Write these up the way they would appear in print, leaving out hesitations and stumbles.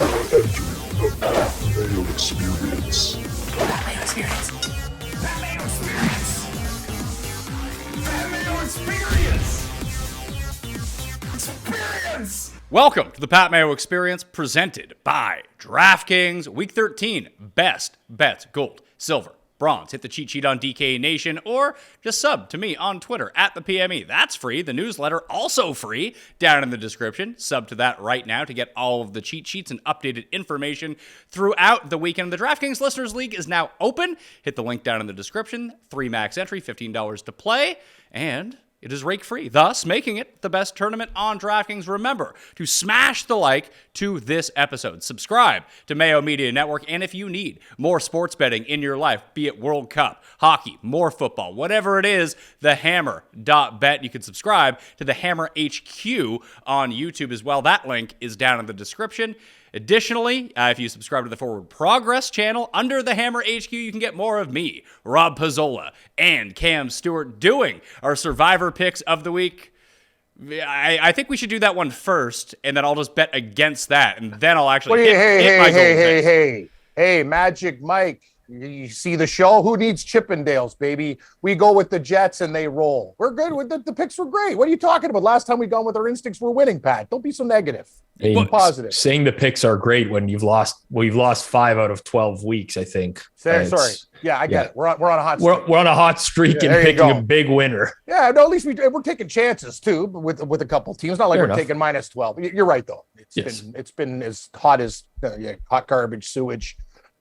Entering the Mayo Experience. Mayo Experience. Mayo Experience. Mayo Experience. Experience. Welcome to the Pat Mayo Experience, presented by DraftKings. Week 13, best bets, gold, silver, bronze. Hit the cheat sheet on DK Nation or just sub to me on Twitter at the PME. That's free. The newsletter also free down in the description. Sub to that right now to get all of the cheat sheets and updated information throughout the weekend. The DraftKings Listeners League is now open. Hit the link down in the description. 3 max entry, $15 to play, and it is rake-free, thus making it the best tournament on DraftKings. Remember to smash the like to this episode. Subscribe to Mayo Media Network, and if you need more sports betting in your life, be it World Cup, hockey, more football, whatever it is, thehammer.bet. You can subscribe to the Hammer HQ on YouTube as well. That link is down in the description. Additionally, if you subscribe to the Forward Progress channel under the Hammer HQ, you can get more of me, Rob Pizzola, and Cam Stewart doing our Survivor picks of the week. I think we should do that one first, and then I'll just bet against that, and then I'll actually hit my gold picks. Hey, Magic Mike. You see the show? Who needs Chippendales, baby? We go with the Jets and they roll. We're good. The picks were great. What are you talking about? Last time we gone with our instincts, we're winning, Pat. Don't be so negative. Be positive. Saying the picks are great when we've lost 5 out of 12 weeks, I think. Sorry. Yeah, I get it. We're on a hot streak. We're on a hot streak and picking a big winner. Yeah, no, at least we're taking chances too with a couple teams. Not like we're taking minus 12. You're right though. It's been as hot as hot garbage, sewage.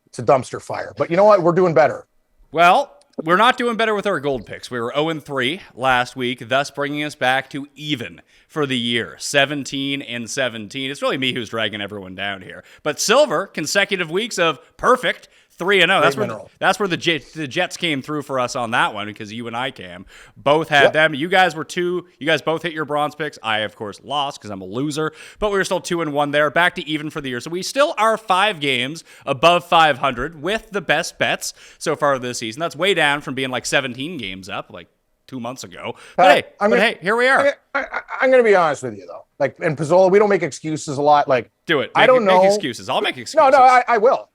It's a dumpster fire. But you know what? We're doing better. Well, we're not doing better with our gold picks. We were 0-3 last week, thus bringing us back to even for the year, 17-17. It's really me who's dragging everyone down here. But silver, consecutive weeks of perfect 3-0. That's where the Jets came through for us on that one, because you and I, Cam, both had them. You guys were 2. You guys both hit your bronze picks. I, of course, lost because I'm a loser. But we were still 2-1 there, back to even for the year. So we still are 5 games above 500 with the best bets so far this season. That's way down from being like 17 games up like 2 months ago. But hey, here we are. I'm going to be honest with you, though. Like, in Pizzola, we don't make excuses a lot. Like, do it. I don't know. Make excuses. I'll make excuses. No, I will.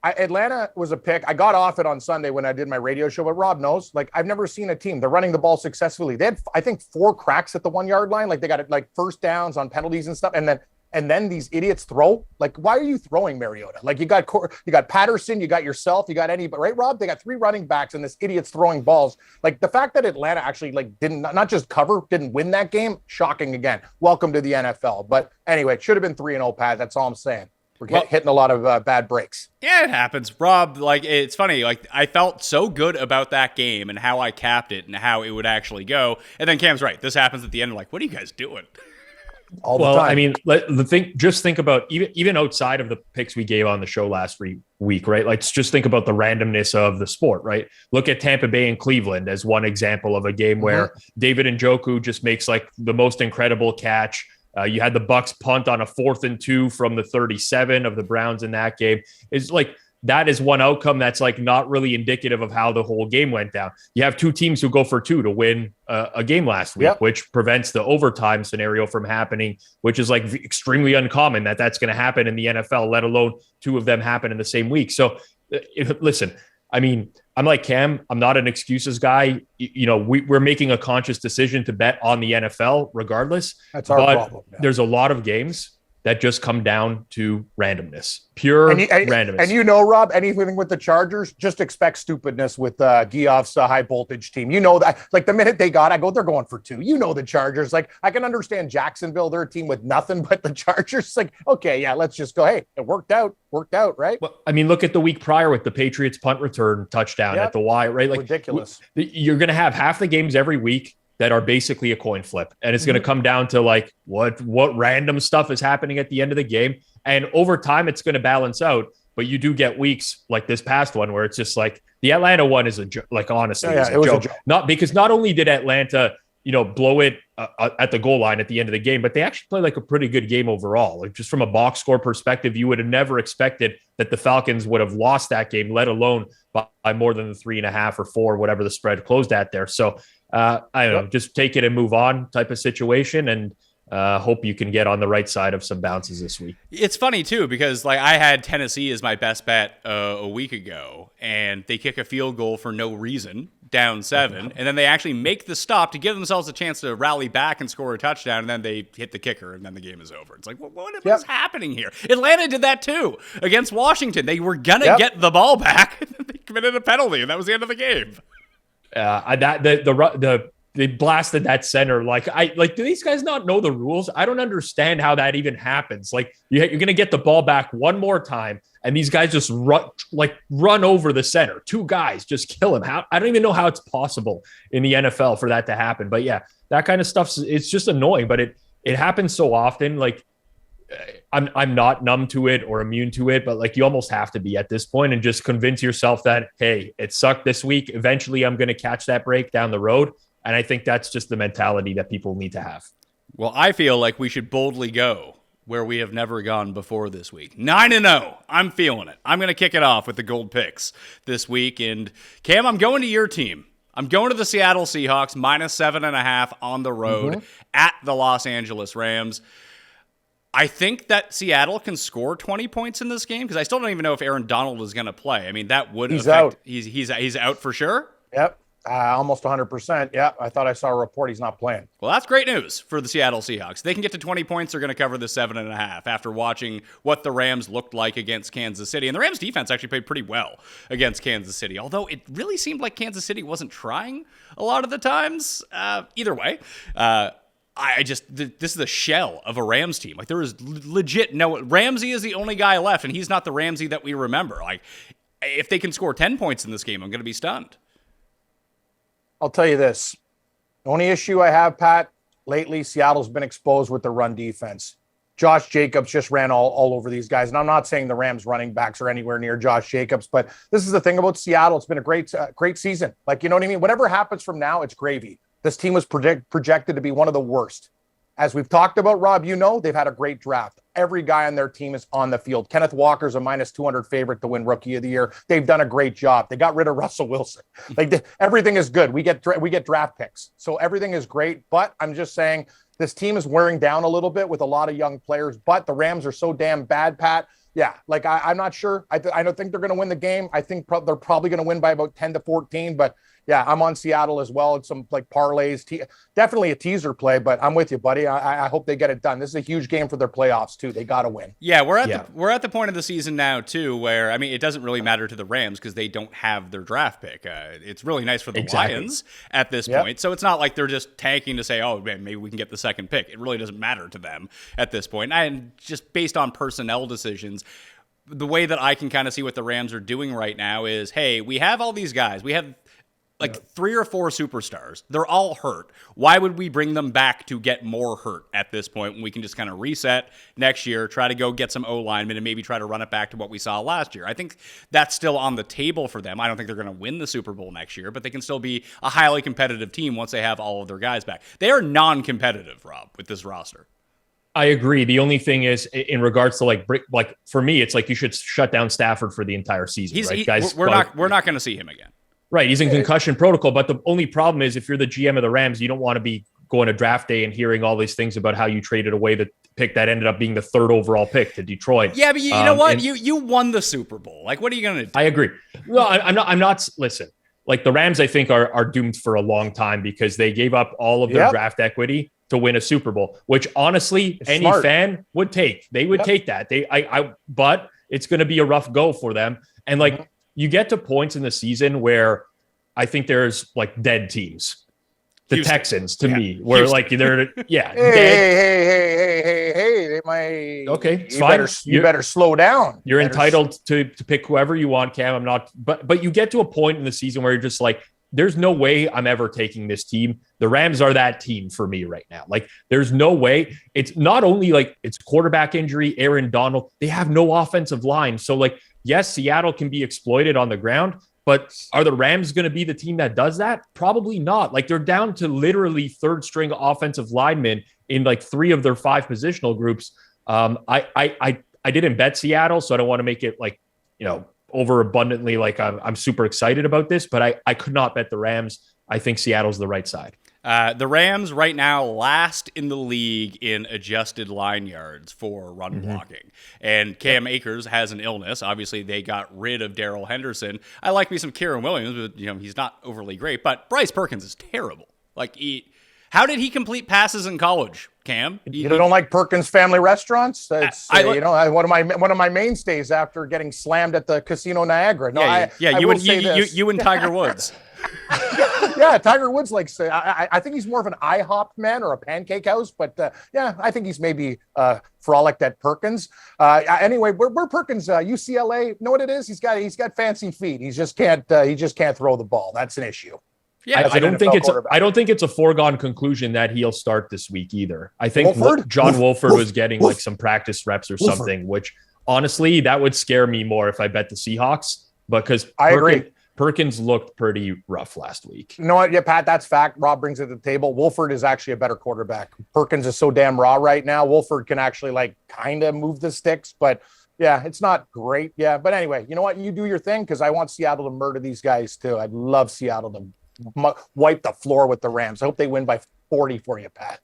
Atlanta was a pick. I got off it on Sunday when I did my radio show, but Rob knows, like, I've never seen a team. They're running the ball successfully. They had, I think, 4 cracks at the 1 yard line. Like, they got it, like, first downs on penalties and stuff. And then these idiots throw. Like, why are you throwing, Mariota? Like, you got Patterson, you got yourself, you got anybody, right, Rob? They got 3 running backs and this idiot's throwing balls. Like, the fact that Atlanta actually didn't not just cover, didn't win that game, shocking again. Welcome to the NFL. But anyway, it should have been 3-0, Pat. That's all I'm saying. We're hitting a lot of bad breaks. Yeah, it happens, Rob. Like, it's funny. Like, I felt so good about that game and how I capped it and how it would actually go. And then Cam's right. This happens at the end. I'm like, what are you guys doing? All the time. I mean, just think about even outside of the picks we gave on the show last week, right? Let's just think about the randomness of the sport, right? Look at Tampa Bay and Cleveland as one example of a game where David Njoku just makes like the most incredible catch. You had the Bucks punt on a 4th and 2 from the 37 of the Browns in that game. It's like, that is one outcome that's like not really indicative of how the whole game went down. You have 2 teams who go for 2 to win a game last week, which prevents the overtime scenario from happening, which is like extremely uncommon that that's going to happen in the NFL, let alone 2 of them happen in the same week. So listen, I mean, I'm like Cam. I'm not an excuses guy. We're making a conscious decision to bet on the NFL regardless. That's our problem. Yeah. There's a lot of games that just come down to randomness, pure randomness. And Rob, anything with the Chargers, just expect stupidness with Geoff's high voltage team. You know that, like, the minute they got, they're going for 2. You know the Chargers. Like, I can understand Jacksonville, their team with nothing but the Chargers. Like, okay, yeah, let's just go. Hey, it worked out, right? Well, I mean, look at the week prior with the Patriots punt return touchdown at the Y, right? Like, ridiculous. You're going to have half the games every week that are basically a coin flip. And it's going to come down to like what random stuff is happening at the end of the game. And over time, it's going to balance out. But you do get weeks like this past one where it's just like the Atlanta one is a joke. Like, honestly, it was a joke. Not only did Atlanta, blow it at the goal line at the end of the game, but they actually played like a pretty good game overall. Like, just from a box score perspective, you would have never expected that the Falcons would have lost that game, let alone by more than the 3.5 or 4, whatever the spread closed at there. So I don't know, just take it and move on type of situation. And Hope you can get on the right side of some bounces this week. It's funny too, because like I had Tennessee as my best bet a week ago, and they kick a field goal for no reason, down 7, and then they actually make the stop to give themselves a chance to rally back and score a touchdown, and then they hit the kicker, and then the game is over. It's like, what is happening here? Atlanta did that too against Washington. They were gonna get the ball back, and then they committed a penalty, and that was the end of the game. They blasted that center. Do these guys not know the rules? I don't understand how that even happens. Like you're going to get the ball back one more time, and these guys just run over the center. 2 guys just kill him. I don't even know how it's possible in the NFL for that to happen. But yeah, that kind of stuff, it's just annoying. But it happens so often. Like I'm not numb to it or immune to it, but like you almost have to be at this point and just convince yourself that, hey, it sucked this week. Eventually, I'm going to catch that break down the road. And I think that's just the mentality that people need to have. Well, I feel like we should boldly go where we have never gone before this week. 9-0. I'm feeling it. I'm going to kick it off with the gold picks this week. And Cam, I'm going to your team. I'm going to the Seattle Seahawks, -7.5 on the road at the Los Angeles Rams. I think that Seattle can score 20 points in this game because I still don't even know if Aaron Donald is going to play. I mean, that would affect. Out. He's out for sure? Yep. Almost 100%. Yeah, I thought I saw a report he's not playing. Well, that's great news for the Seattle Seahawks. They can get to 20 points. They're going to cover the 7.5 after watching what the Rams looked like against Kansas City. And the Rams defense actually played pretty well against Kansas City, although it really seemed like Kansas City wasn't trying a lot of the times. Either way, this is a shell of a Rams team. Like there is legit Ramsey is the only guy left, and he's not the Ramsey that we remember. Like if they can score 10 points in this game, I'm going to be stunned. I'll tell you this. The only issue I have, Pat, lately, Seattle's been exposed with the run defense. Josh Jacobs just ran all over these guys. And I'm not saying the Rams running backs are anywhere near Josh Jacobs, but this is the thing about Seattle. It's been a great season. Like, you know what I mean? Whatever happens from now, it's gravy. This team was projected to be one of the worst. As we've talked about, Rob, they've had a great draft. Every guy on their team is on the field. Kenneth Walker's a -200 favorite to win Rookie of the Year. They've done a great job. They got rid of Russell Wilson. Everything is good. We get draft picks. So everything is great. But I'm just saying this team is wearing down a little bit with a lot of young players. But the Rams are so damn bad, Pat. Yeah, I'm not sure. I don't think they're going to win the game. I think they're probably going to win by about 10-14. But yeah, I'm on Seattle as well. It's some parlays, definitely a teaser play. But I'm with you, buddy. I hope they get it done. This is a huge game for their playoffs too. They got to win. Yeah, we're at the point of the season now too, where it doesn't really matter to the Rams because they don't have their draft pick. It's really nice for the Lions at this point. So it's not like they're just tanking to say, oh man, maybe we can get the second pick. It really doesn't matter to them at this point. And just based on personnel decisions, the way that I can kind of see what the Rams are doing right now is, hey, we have all these guys. We have 3 or 4 superstars. They're all hurt. Why would we bring them back to get more hurt at this point when we can just kind of reset next year, try to go get some O-linemen and maybe try to run it back to what we saw last year? I think that's still on the table for them. I don't think they're going to win the Super Bowl next year, but they can still be a highly competitive team once they have all of their guys back. They are non-competitive, Rob, with this roster. I agree. The only thing is, in regards to for me, it's like you should shut down Stafford for the entire season. Guys, we're not going to see him again. Right, he's in concussion protocol. But the only problem is, if you're the GM of the Rams, you don't want to be going to draft day and hearing all these things about how you traded away the pick that ended up being the 3rd overall pick to Detroit. Yeah, but you know what? You won the Super Bowl. Like, what are you going to do? I agree. Well, I'm not. Listen, like the Rams, I think are doomed for a long time because they gave up all of their draft equity to win a Super Bowl, which honestly any fan would take. They would take that. But it's going to be a rough go for them. And you get to points in the season where I think there's dead teams. The Houston. Texans to me, where Houston. They're hey, they might. Okay, it's fine. You better slow down. You're entitled to pick whoever you want, Cam. I'm not, but you get to a point in the season where you're just there's no way I'm ever taking this team. The Rams are that team for me right now. There's no way. It's not only it's quarterback injury, Aaron Donald. They have no offensive line. So yes, Seattle can be exploited on the ground, but are the Rams going to be the team that does that? Probably not. They're down to literally 3rd string offensive linemen in 3 of their 5 positional groups. I didn't bet Seattle, so I don't want to make it overabundantly I'm super excited about this, but I could not bet the Rams. I think Seattle's the right side. The Rams right now last in the league in adjusted line yards for run blocking. And Cam Akers has an illness. Obviously, they got rid of Darrell Henderson. I like me some Kieran Williams, but he's not overly great. But Bryce Perkins is terrible. How did he complete passes in college, Cam? You don't like Perkins Family Restaurants? It's one of my mainstays after getting slammed at the Casino Niagara. No, you and Tiger Woods. Yeah, Tiger Woods likes. I think he's more of an IHOP man or a pancake house, but I think he's maybe frolicked at Perkins. Anyway, we're Perkins, UCLA. Know what it is? He's got fancy feet. He just can't throw the ball. That's an issue. Yeah, I don't think it's a foregone conclusion that he'll start this week either. I think John Wolford was getting like some practice reps or something, which honestly, that would scare me more if I bet the Seahawks, because I agree. Perkins looked pretty rough last week. You know what? Yeah, Pat, that's fact. Rob brings it to the table. Wolford is actually a better quarterback. Perkins is so damn raw right now. Wolford can actually kind of move the sticks, but yeah, it's not great. Yeah, but anyway, you know what? You do your thing, because I want Seattle to murder these guys too. I'd love Seattle to wipe the floor with the Rams. I hope they win by 40 for you, Pat.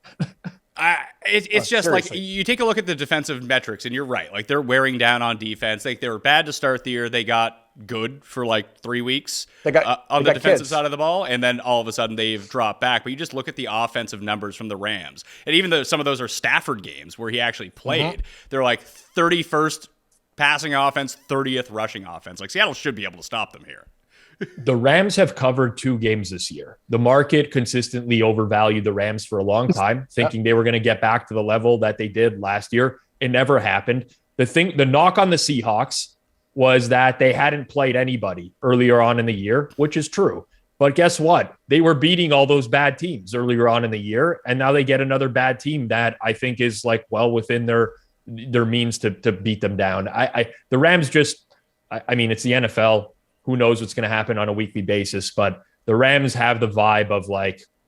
It's just seriously. You take a look at the defensive metrics, and you're right. They're wearing down on defense. They were bad to start the year. They got good for 3 weeks on the defensive side of the ball, and then all of a sudden they've dropped back. But you just look at the offensive numbers from the Rams, and even though some of those are Stafford games where he actually played, they're 31st passing offense, 30th rushing offense. Seattle should be able to stop them here. The Rams have covered 2 games this year. The market consistently overvalued the Rams for a long time, thinking they were going to get back to the level that they did last year. It never happened. The knock on the Seahawks was that they hadn't played anybody earlier on in the year, which is true. But guess what? They were beating all those bad teams earlier on in the year, and now they get another bad team that I think is within their means to beat them down. The Rams it's the NFL. Who knows what's going to happen on a weekly basis, but the Rams have the vibe of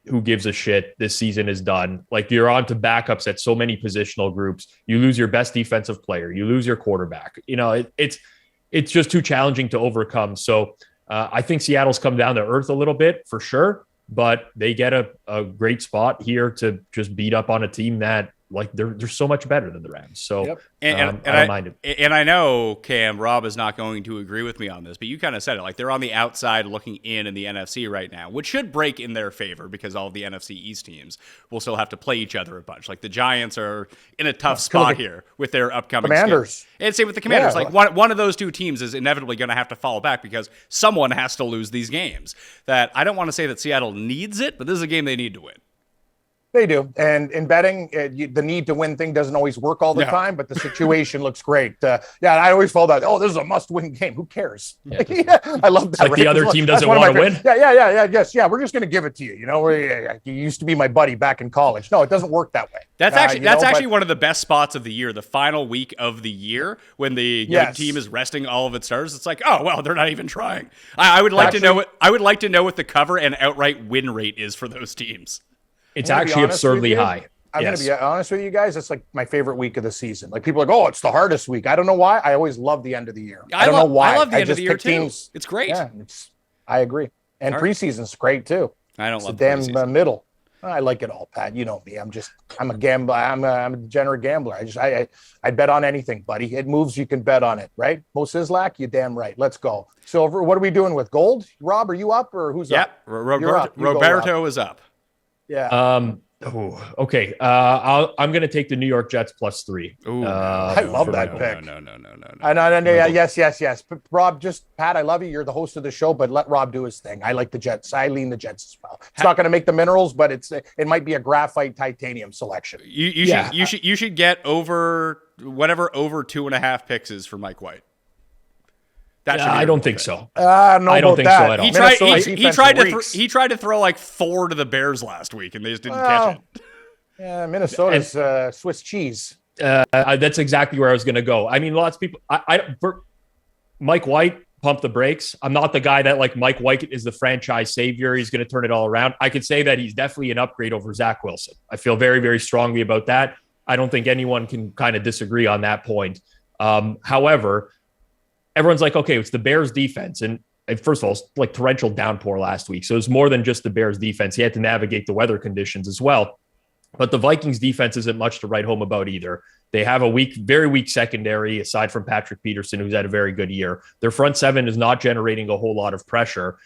who gives a shit? This season is done. You're on to backups at so many positional groups. You lose your best defensive player. You lose your quarterback. It's just too challenging to overcome. So I think Seattle's come down to earth a little bit for sure, but they get a great spot here to just beat up on a team that they're so much better than the Rams. So and I don't mind it. And I know, Cam, Rob is not going to agree with me on this, but you kind of said it. They're on the outside looking in the NFC right now, which should break in their favor because all of the NFC East teams will still have to play each other a bunch. The Giants are in a tough spot here with their upcoming Commanders. Schedule. And same with the Commanders. One of those 2 teams is inevitably going to have to fall back because someone has to lose these games. That I don't want to say that Seattle needs it, but this is a game they need to win. They do. And in betting, the need to win thing doesn't always work all the time, but the situation looks great. I always felt that, this is a must-win game. Who cares? Yeah. I love that. The other team doesn't want to win? Yeah. We're just going to give it to you. You used to be my buddy back in college. No, it doesn't work that way. That's actually one of the best spots of the year, the final week of the year when the team is resting all of its stars. It's they're not even trying. I would like to know what the cover and outright win rate is for those teams. It's actually absurdly high. I'm going to be honest with you guys. It's my favorite week of the season. People are it's the hardest week. I don't know why. I always love the end of the year. I don't know why. I love the end of the year too. It's great. Yeah, I agree. And preseason's great too. I don't love the damn middle. I like it all, Pat. You know me. I'm a gambler. I'm a degenerate gambler. I bet on anything, buddy. It moves. You can bet on it, right? Mo Sislak, you damn right. Let's go. Silver. What are we doing with gold? Rob, are you up or who's up? Yeah, Roberto is up. Yeah. Okay. I'm going to take the New York Jets +3. I love that pick. No. Yes. But Rob, Pat, I love you. You're the host of the show, but let Rob do his thing. I like the Jets. I lean the Jets as well. It's not going to make the minerals, but it might be a graphite titanium selection. You should get over 2.5 picks is for Mike White. I don't think so. No, I don't think so at all. He tried to throw 4 to the Bears last week, and they just didn't catch it. Yeah, Minnesota's Swiss cheese. That's exactly where I was going to go. Lots of people. Mike White, pump the brakes. I'm not the guy that Mike White is the franchise savior. He's going to turn it all around. I could say that he's definitely an upgrade over Zach Wilson. I feel very, very strongly about that. I don't think anyone can kind of disagree on that point. However, everyone's okay, it's the Bears defense. And first of all, like torrential downpour last week. So it was more than just the Bears defense. He had to navigate the weather conditions as well. But the Vikings defense isn't much to write home about either. They have a very weak secondary, aside from Patrick Peterson, who's had a very good year. Their front seven is not generating a whole lot of pressure.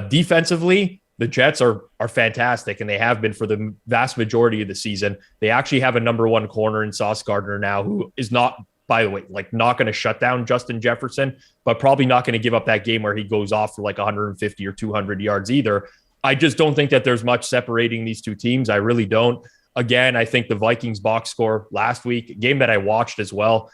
Defensively, the Jets are fantastic, and they have been for the vast majority of the season. They actually have a number one corner in Sauce Gardner now, who is not, by the way, like not going to shut down Justin Jefferson, but probably not going to give up that game where he goes off for like 150 or 200 yards either. I just don't think that there's much separating these two teams. I really don't. Again, I think the Vikings box score last week, a game that I watched as well,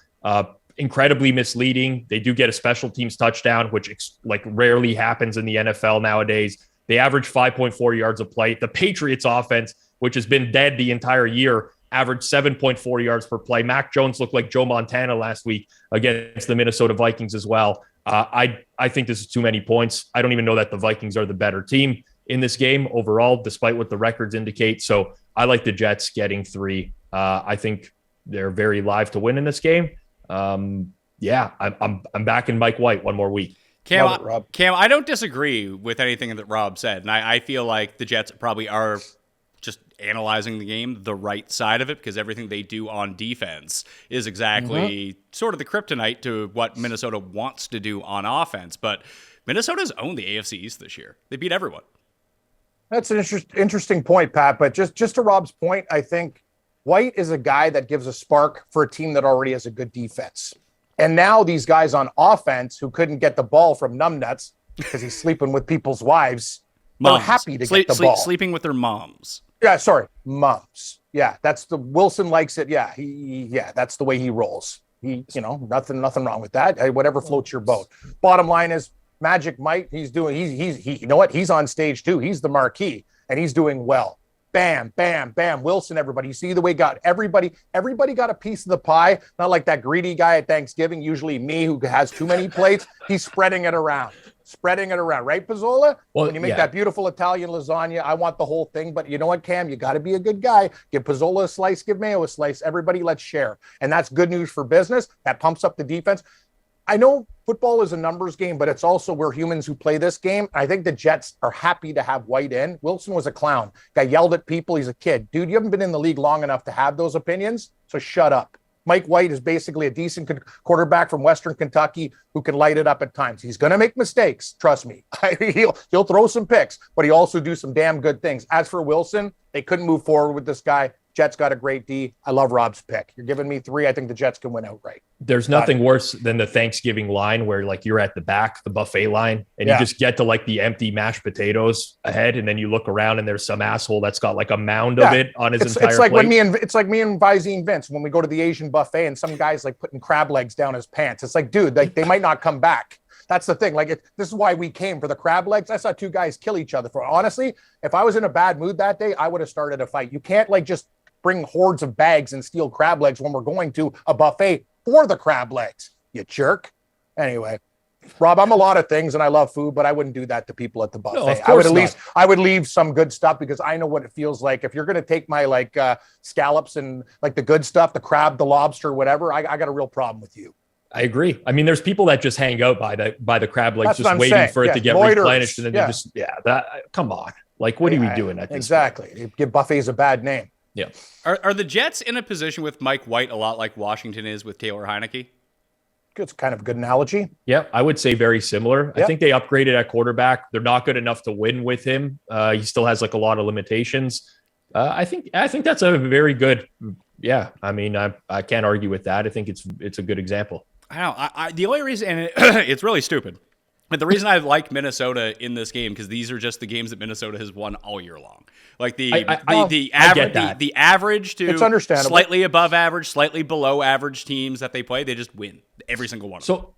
incredibly misleading. They do get a special teams touchdown, which like rarely happens in the NFL nowadays. They average 5.4 yards a play. The Patriots offense, which has been dead the entire year, averaged 7.4 yards per play. Mac Jones looked like Joe Montana last week against the Minnesota Vikings as well. I think this is too many points. I don't even know that the Vikings are the better team in this game overall, despite what the records indicate. So I like the Jets getting 3. I think they're very live to win in this game. I'm backing Mike White one more week. Cam, I don't disagree with anything that Rob said. And I feel like the Jets probably are just analyzing the game the right side of it, because everything they do on defense is exactly sort of the kryptonite to what Minnesota wants to do on offense. But Minnesota's owned the AFC East this year. They beat everyone. That's an interesting point, Pat. But just to Rob's point, I think White is a guy that gives a spark for a team that already has a good defense. And now these guys on offense who couldn't get the ball from numbnuts because he's sleeping with people's wives are happy to get the ball. Sleeping with their moms. Yeah, sorry, moms. Yeah, that's the Wilson likes it. Yeah, that's the way he rolls. Nothing wrong with that. Whatever floats your boat. Bottom line is, Magic Mike, he's you know what? He's on stage too. He's the marquee, and he's doing well. Bam, bam, bam. Wilson, everybody. You see the way everybody got a piece of the pie. Not like that greedy guy at Thanksgiving, usually me, who has too many plates. He's spreading it around. Right, Pizzola? Well, when you make that beautiful Italian lasagna, I want the whole thing. But you know what, Cam? You got to be a good guy. Give Pizzola a slice, give Mayo a slice. Everybody, let's share. And that's good news for business. That pumps up the defense. I know football is a numbers game, but it's also we're humans who play this game. I think the Jets are happy to have White in. Wilson was a clown. Guy yelled at people. He's a kid. Dude, you haven't been in the league long enough to have those opinions, so shut up. Mike White is basically a decent quarterback from Western Kentucky who can light it up at times. He's going to make mistakes. Trust me. He'll throw some picks, but he also do some damn good things. As for Wilson, they couldn't move forward with this guy. Jets got a great D. I love Rob's pick. You're giving me 3. I think the Jets can win outright. There's nothing worse than the Thanksgiving line where like you're at the back, the buffet line, and you just get to like the empty mashed potatoes ahead, and then you look around and there's some asshole that's got like a mound of it on his entire plate. It's like me and Visine Vince when we go to the Asian buffet and some guy's like putting crab legs down his pants. It's like, dude, they might not come back. That's the thing. Like, this is why we came for the crab legs. I saw 2 guys kill each other. Honestly, if I was in a bad mood that day, I would have started a fight. You can't like just bring hordes of bags and steal crab legs when we're going to a buffet for the crab legs, you jerk. Anyway, Rob, I'm a lot of things and I love food, but I wouldn't do that to people at the buffet. No, of course I would leave some good stuff because I know what it feels like. If you're going to take my like scallops and like the good stuff, the crab, the lobster, whatever, I got a real problem with you. I agree. I mean, there's people that just hang out by the crab legs, just waiting for it to get replenished. And then come on. Like, what are we doing at this Exactly. point? You give buffets a bad name. Yeah. Are the Jets in a position with Mike White a lot like Washington is with Taylor Heineke? It's kind of a good analogy. Yeah, I would say very similar. Yep. I think they upgraded at quarterback. They're not good enough to win with him. He still has like a lot of limitations. I think that's a very good. Yeah, I mean, I can't argue with that. I think it's a good example. I don't. The only reason, and it's really stupid, but the reason I like Minnesota in this game because these are just the games that Minnesota has won all year long. Like the average to it's understandable. Slightly above average, slightly below average teams that they play, they just win every single one. So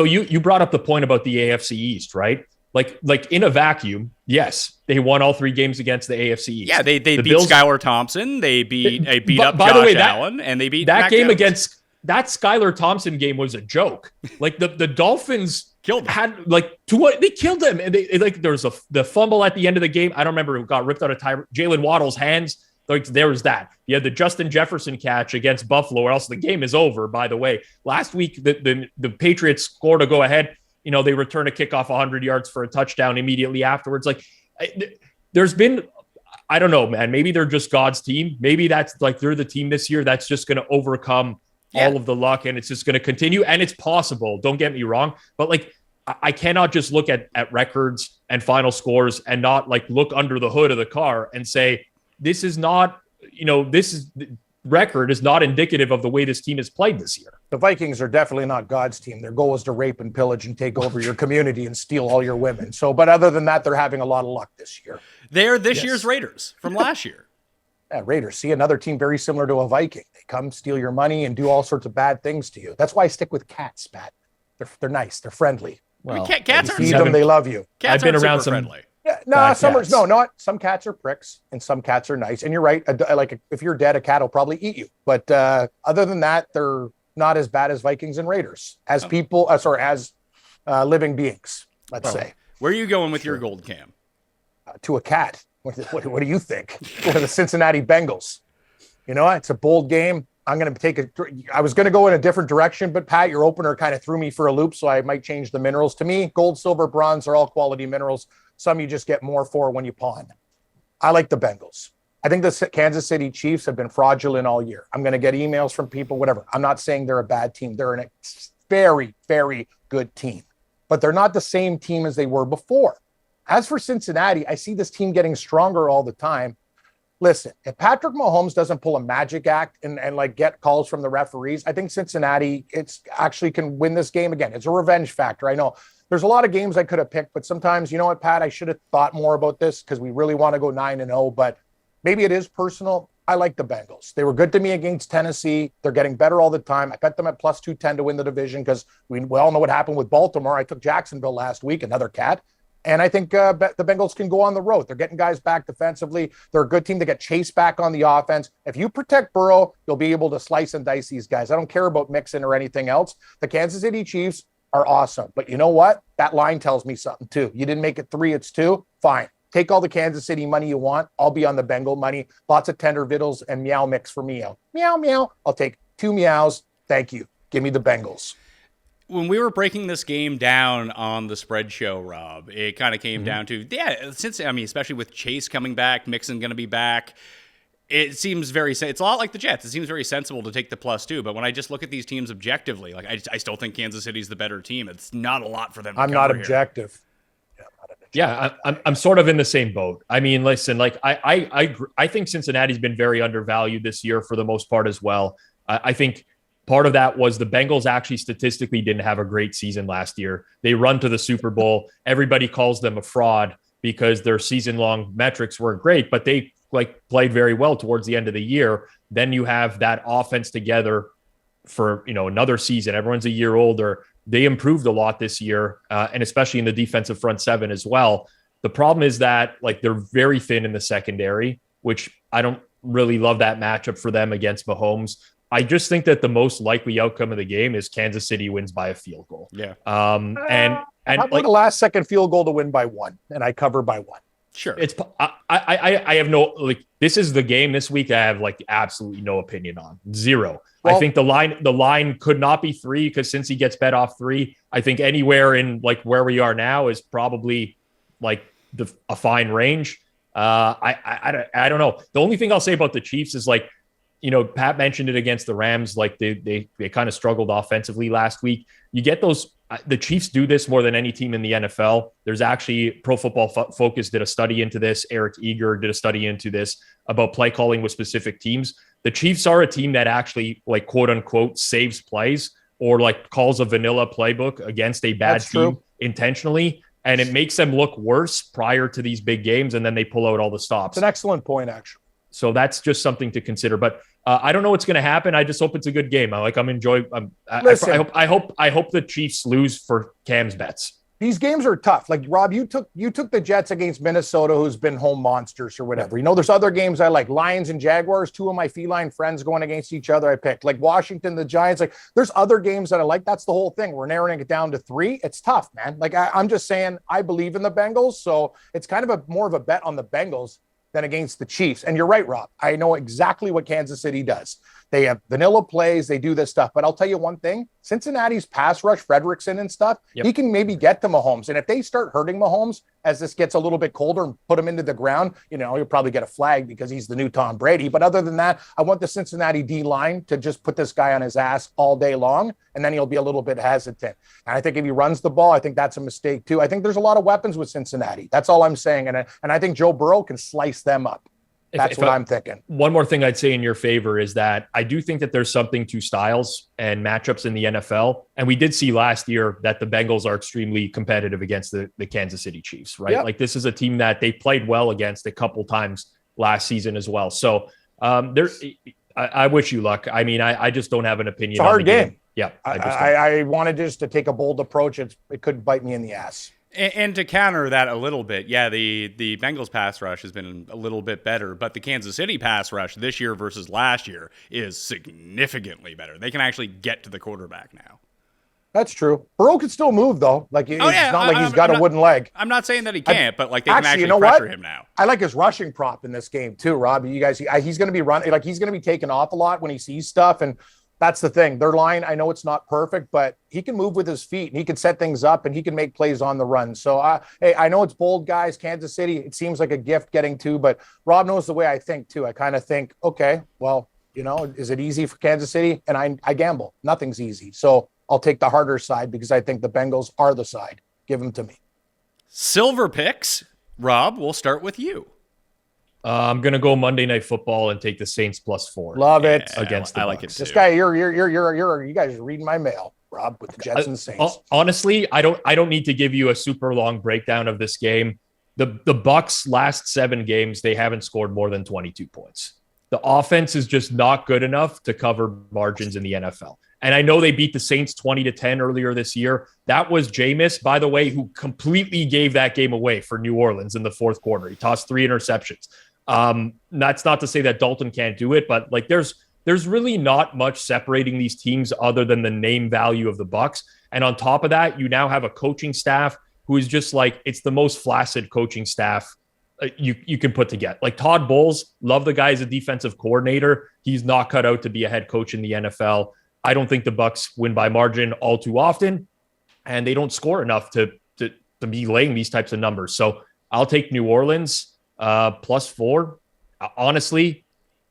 you brought up the point about the AFC East, right? Like in a vacuum, yes, they won all 3 games against the AFC East. Yeah, they beat Bills, Skylar Thompson, they beat up Josh Allen, and they beat that Mac game Jones. against that Skylar Thompson game was a joke. Like the Dolphins killed them. Had like they killed them, and they like there was the fumble at the end of the game. I don't remember it got ripped out of Jalen Waddle's hands. Like there was that. You had the Justin Jefferson catch against Buffalo, or else the game is over. By the way, last week the Patriots scored to go ahead. they return a kickoff 100 yards for a touchdown immediately afterwards. Like there's been, I don't know, man, maybe they're just God's team. Maybe that's like, they're the team this year that's just going to overcome all of the luck and it's just going to continue. And it's possible, don't get me wrong, but like, I cannot just look at records and final scores and not like look under the hood of the car and say, this is not, record is not indicative of the way this team has played this year. The Vikings are definitely not God's team. Their goal is to rape and pillage and take over your community and steal all your women. So, but other than that, they're having a lot of luck this year. They're this year's Raiders from last year. Yeah, Raiders. See, another team very similar to a Viking. They come steal your money and do all sorts of bad things to you. That's why I stick with cats, Pat. They're nice. They're friendly. Well, cats aren't feed them, they love you. Cats I've been aren't around super some friendly. Yeah, no, some cats are pricks and some cats are nice. And you're right. Like if you're dead, a cat will probably eat you. But other than that, they're not as bad as Vikings and Raiders as people, as living beings, let's say. Where are you going with your gold, Cam? To a cat. What do you think? Go to the Cincinnati Bengals. You know, it's a bold game. I was going to go in a different direction, but Pat, your opener kind of threw me for a loop, so I might change the minerals. To me, gold, silver, bronze are all quality minerals. Some you just get more for when you pawn. I like the Bengals. I think the Kansas City Chiefs have been fraudulent all year. I'm going to get emails from people, whatever. I'm not saying they're a bad team. They're a very, very good team, but they're not the same team as they were before. As for Cincinnati, I see this team getting stronger all the time. Listen, if Patrick Mahomes doesn't pull a magic act and like get calls from the referees, I think Cincinnati actually can win this game again. It's a revenge factor. I know there's a lot of games I could have picked, but sometimes, you know what, Pat, I should have thought more about this because we really want to go 9-0, but maybe it is personal. I like the Bengals. They were good to me against Tennessee. They're getting better all the time. I bet them at plus 210 to win the division because we all know what happened with Baltimore. I took Jacksonville last week, another cat. And I think the Bengals can go on the road. They're getting guys back defensively. They're a good team to get Chase back on the offense. If you protect Burrow, you'll be able to slice and dice these guys. I don't care about Mixon or anything else. The Kansas City Chiefs are awesome. But you know what? That line tells me something too. You didn't make it 3, it's 2. Fine. Take all the Kansas City money you want. I'll be on the Bengal money. Lots of tender vittles and meow mix for meow. Meow, meow. I'll take 2 meows. Thank you. Give me the Bengals. When we were breaking this game down on the spread show, Rob, it kind of came down to, especially with Chase coming back, Mixon going to be back, it seems it's a lot like the Jets. It seems very sensible to take the +2, but when I just look at these teams objectively, like I still think Kansas City's the better team. It's not a lot for them to I'm cover not here. objective. Yeah, I'm sort of in the same boat. I mean, listen, like I think Cincinnati's been very undervalued this year for the most part as well. I think part of that was the Bengals actually statistically didn't have a great season last year. They run to the Super Bowl. Everybody calls them a fraud because their season-long metrics weren't great, but they played very well towards the end of the year. Then you have that offense together for another season. Everyone's a year older. They improved a lot this year, and especially in the defensive front seven as well. The problem is that they're very thin in the secondary, which I don't really love that matchup for them against Mahomes. I just think that the most likely outcome of the game is Kansas City wins by a field goal. Yeah. And how about the last second field goal to win by 1 and I cover by 1? Sure. I have no, this is the game this week I have absolutely no opinion on. 0. Well, I think the line could not be 3 because since he gets bet off 3, I think anywhere in where we are now is probably a fine range. I don't know. The only thing I'll say about the Chiefs is Pat mentioned it against the Rams. They kind of struggled offensively last week. You get those. The Chiefs do this more than any team in the NFL. There's actually Pro Football Focus did a study into this. Eric Eager did a study into this about play calling with specific teams. The Chiefs are a team that actually quote unquote saves plays or calls a vanilla playbook against a bad team intentionally. And it makes them look worse prior to these big games. And then they pull out all the stops. It's an excellent point, actually. So that's just something to consider. But I don't know what's going to happen. I just hope it's a good game. I'm enjoying. I hope the Chiefs lose for Cam's bets. These games are tough. Rob, you took the Jets against Minnesota, who's been home monsters or whatever. There's other games I like. Lions and Jaguars, 2 of my feline friends going against each other. I picked Washington, the Giants. There's other games that I like. That's the whole thing. We're narrowing it down to 3. It's tough, man. I'm just saying I believe in the Bengals, so it's kind of more of a bet on the Bengals. than against the Chiefs. And you're right, Rob. I know exactly what Kansas City does. They have vanilla plays. They do this stuff. But I'll tell you one thing. Cincinnati's pass rush, Fredrickson and stuff, he can maybe get to Mahomes. And if they start hurting Mahomes as this gets a little bit colder and put him into the ground, you'll probably get a flag because he's the new Tom Brady. But other than that, I want the Cincinnati D-line to just put this guy on his ass all day long, and then he'll be a little bit hesitant. And I think if he runs the ball, I think that's a mistake too. I think there's a lot of weapons with Cincinnati. That's all I'm saying. And I think Joe Burrow can slice them up. That's what I'm thinking. One more thing I'd say in your favor is that I do think that there's something to styles and matchups in the NFL. And we did see last year that the Bengals are extremely competitive against the Kansas City Chiefs, right? Yep. Like this is a team that they played well against a couple times last season as well. So I wish you luck. I mean, I just don't have an opinion. It's a hard game. Yeah. I wanted just to take a bold approach. It could bite me in the ass. And to counter that a little bit, yeah, the Bengals pass rush has been a little bit better, but the Kansas City pass rush this year versus last year is significantly better. They can actually get to the quarterback now. That's true. Burrow can still move, though. Like, it's not like he's got a wooden leg. I'm not saying that he can't, but like they can actually pressure him now. I like his rushing prop in this game too, Rob. You guys, he's going to be running, like he's going to be taking off a lot when he sees stuff. And that's the thing. Their line, I know it's not perfect, but he can move with his feet and he can set things up and he can make plays on the run. So, hey, I know it's bold, guys. Kansas City, it seems like a gift getting to, but Rob knows the way I think too. I kind of think, okay, well, is it easy for Kansas City? And I gamble. Nothing's easy. So I'll take the harder side because I think the Bengals are the side. Give them to me. Silver picks. Rob, we'll start with you. I'm going to go Monday Night Football and take the Saints +4. Love it. Against the Bucs. I like it too. This guy, you guys are reading my mail, Rob, with the Jets and Saints. Honestly, I don't need to give you a super long breakdown of this game. The Bucs last 7 games, they haven't scored more than 22 points. The offense is just not good enough to cover margins in the NFL. And I know they beat the Saints 20-10 earlier this year. That was Jameis, by the way, who completely gave that game away for New Orleans in the fourth quarter. He tossed 3 interceptions. That's not to say that Dalton can't do it, but like there's really not much separating these teams other than the name value of the Bucs. And on top of that, you now have a coaching staff who is just like, it's the most flaccid coaching staff you can put together. Like Todd Bowles, love the guy as a defensive coordinator. He's not cut out to be a head coach in the NFL. I don't think the Bucs win by margin all too often, and they don't score enough to be laying these types of numbers. So I'll take New Orleans +4. Honestly,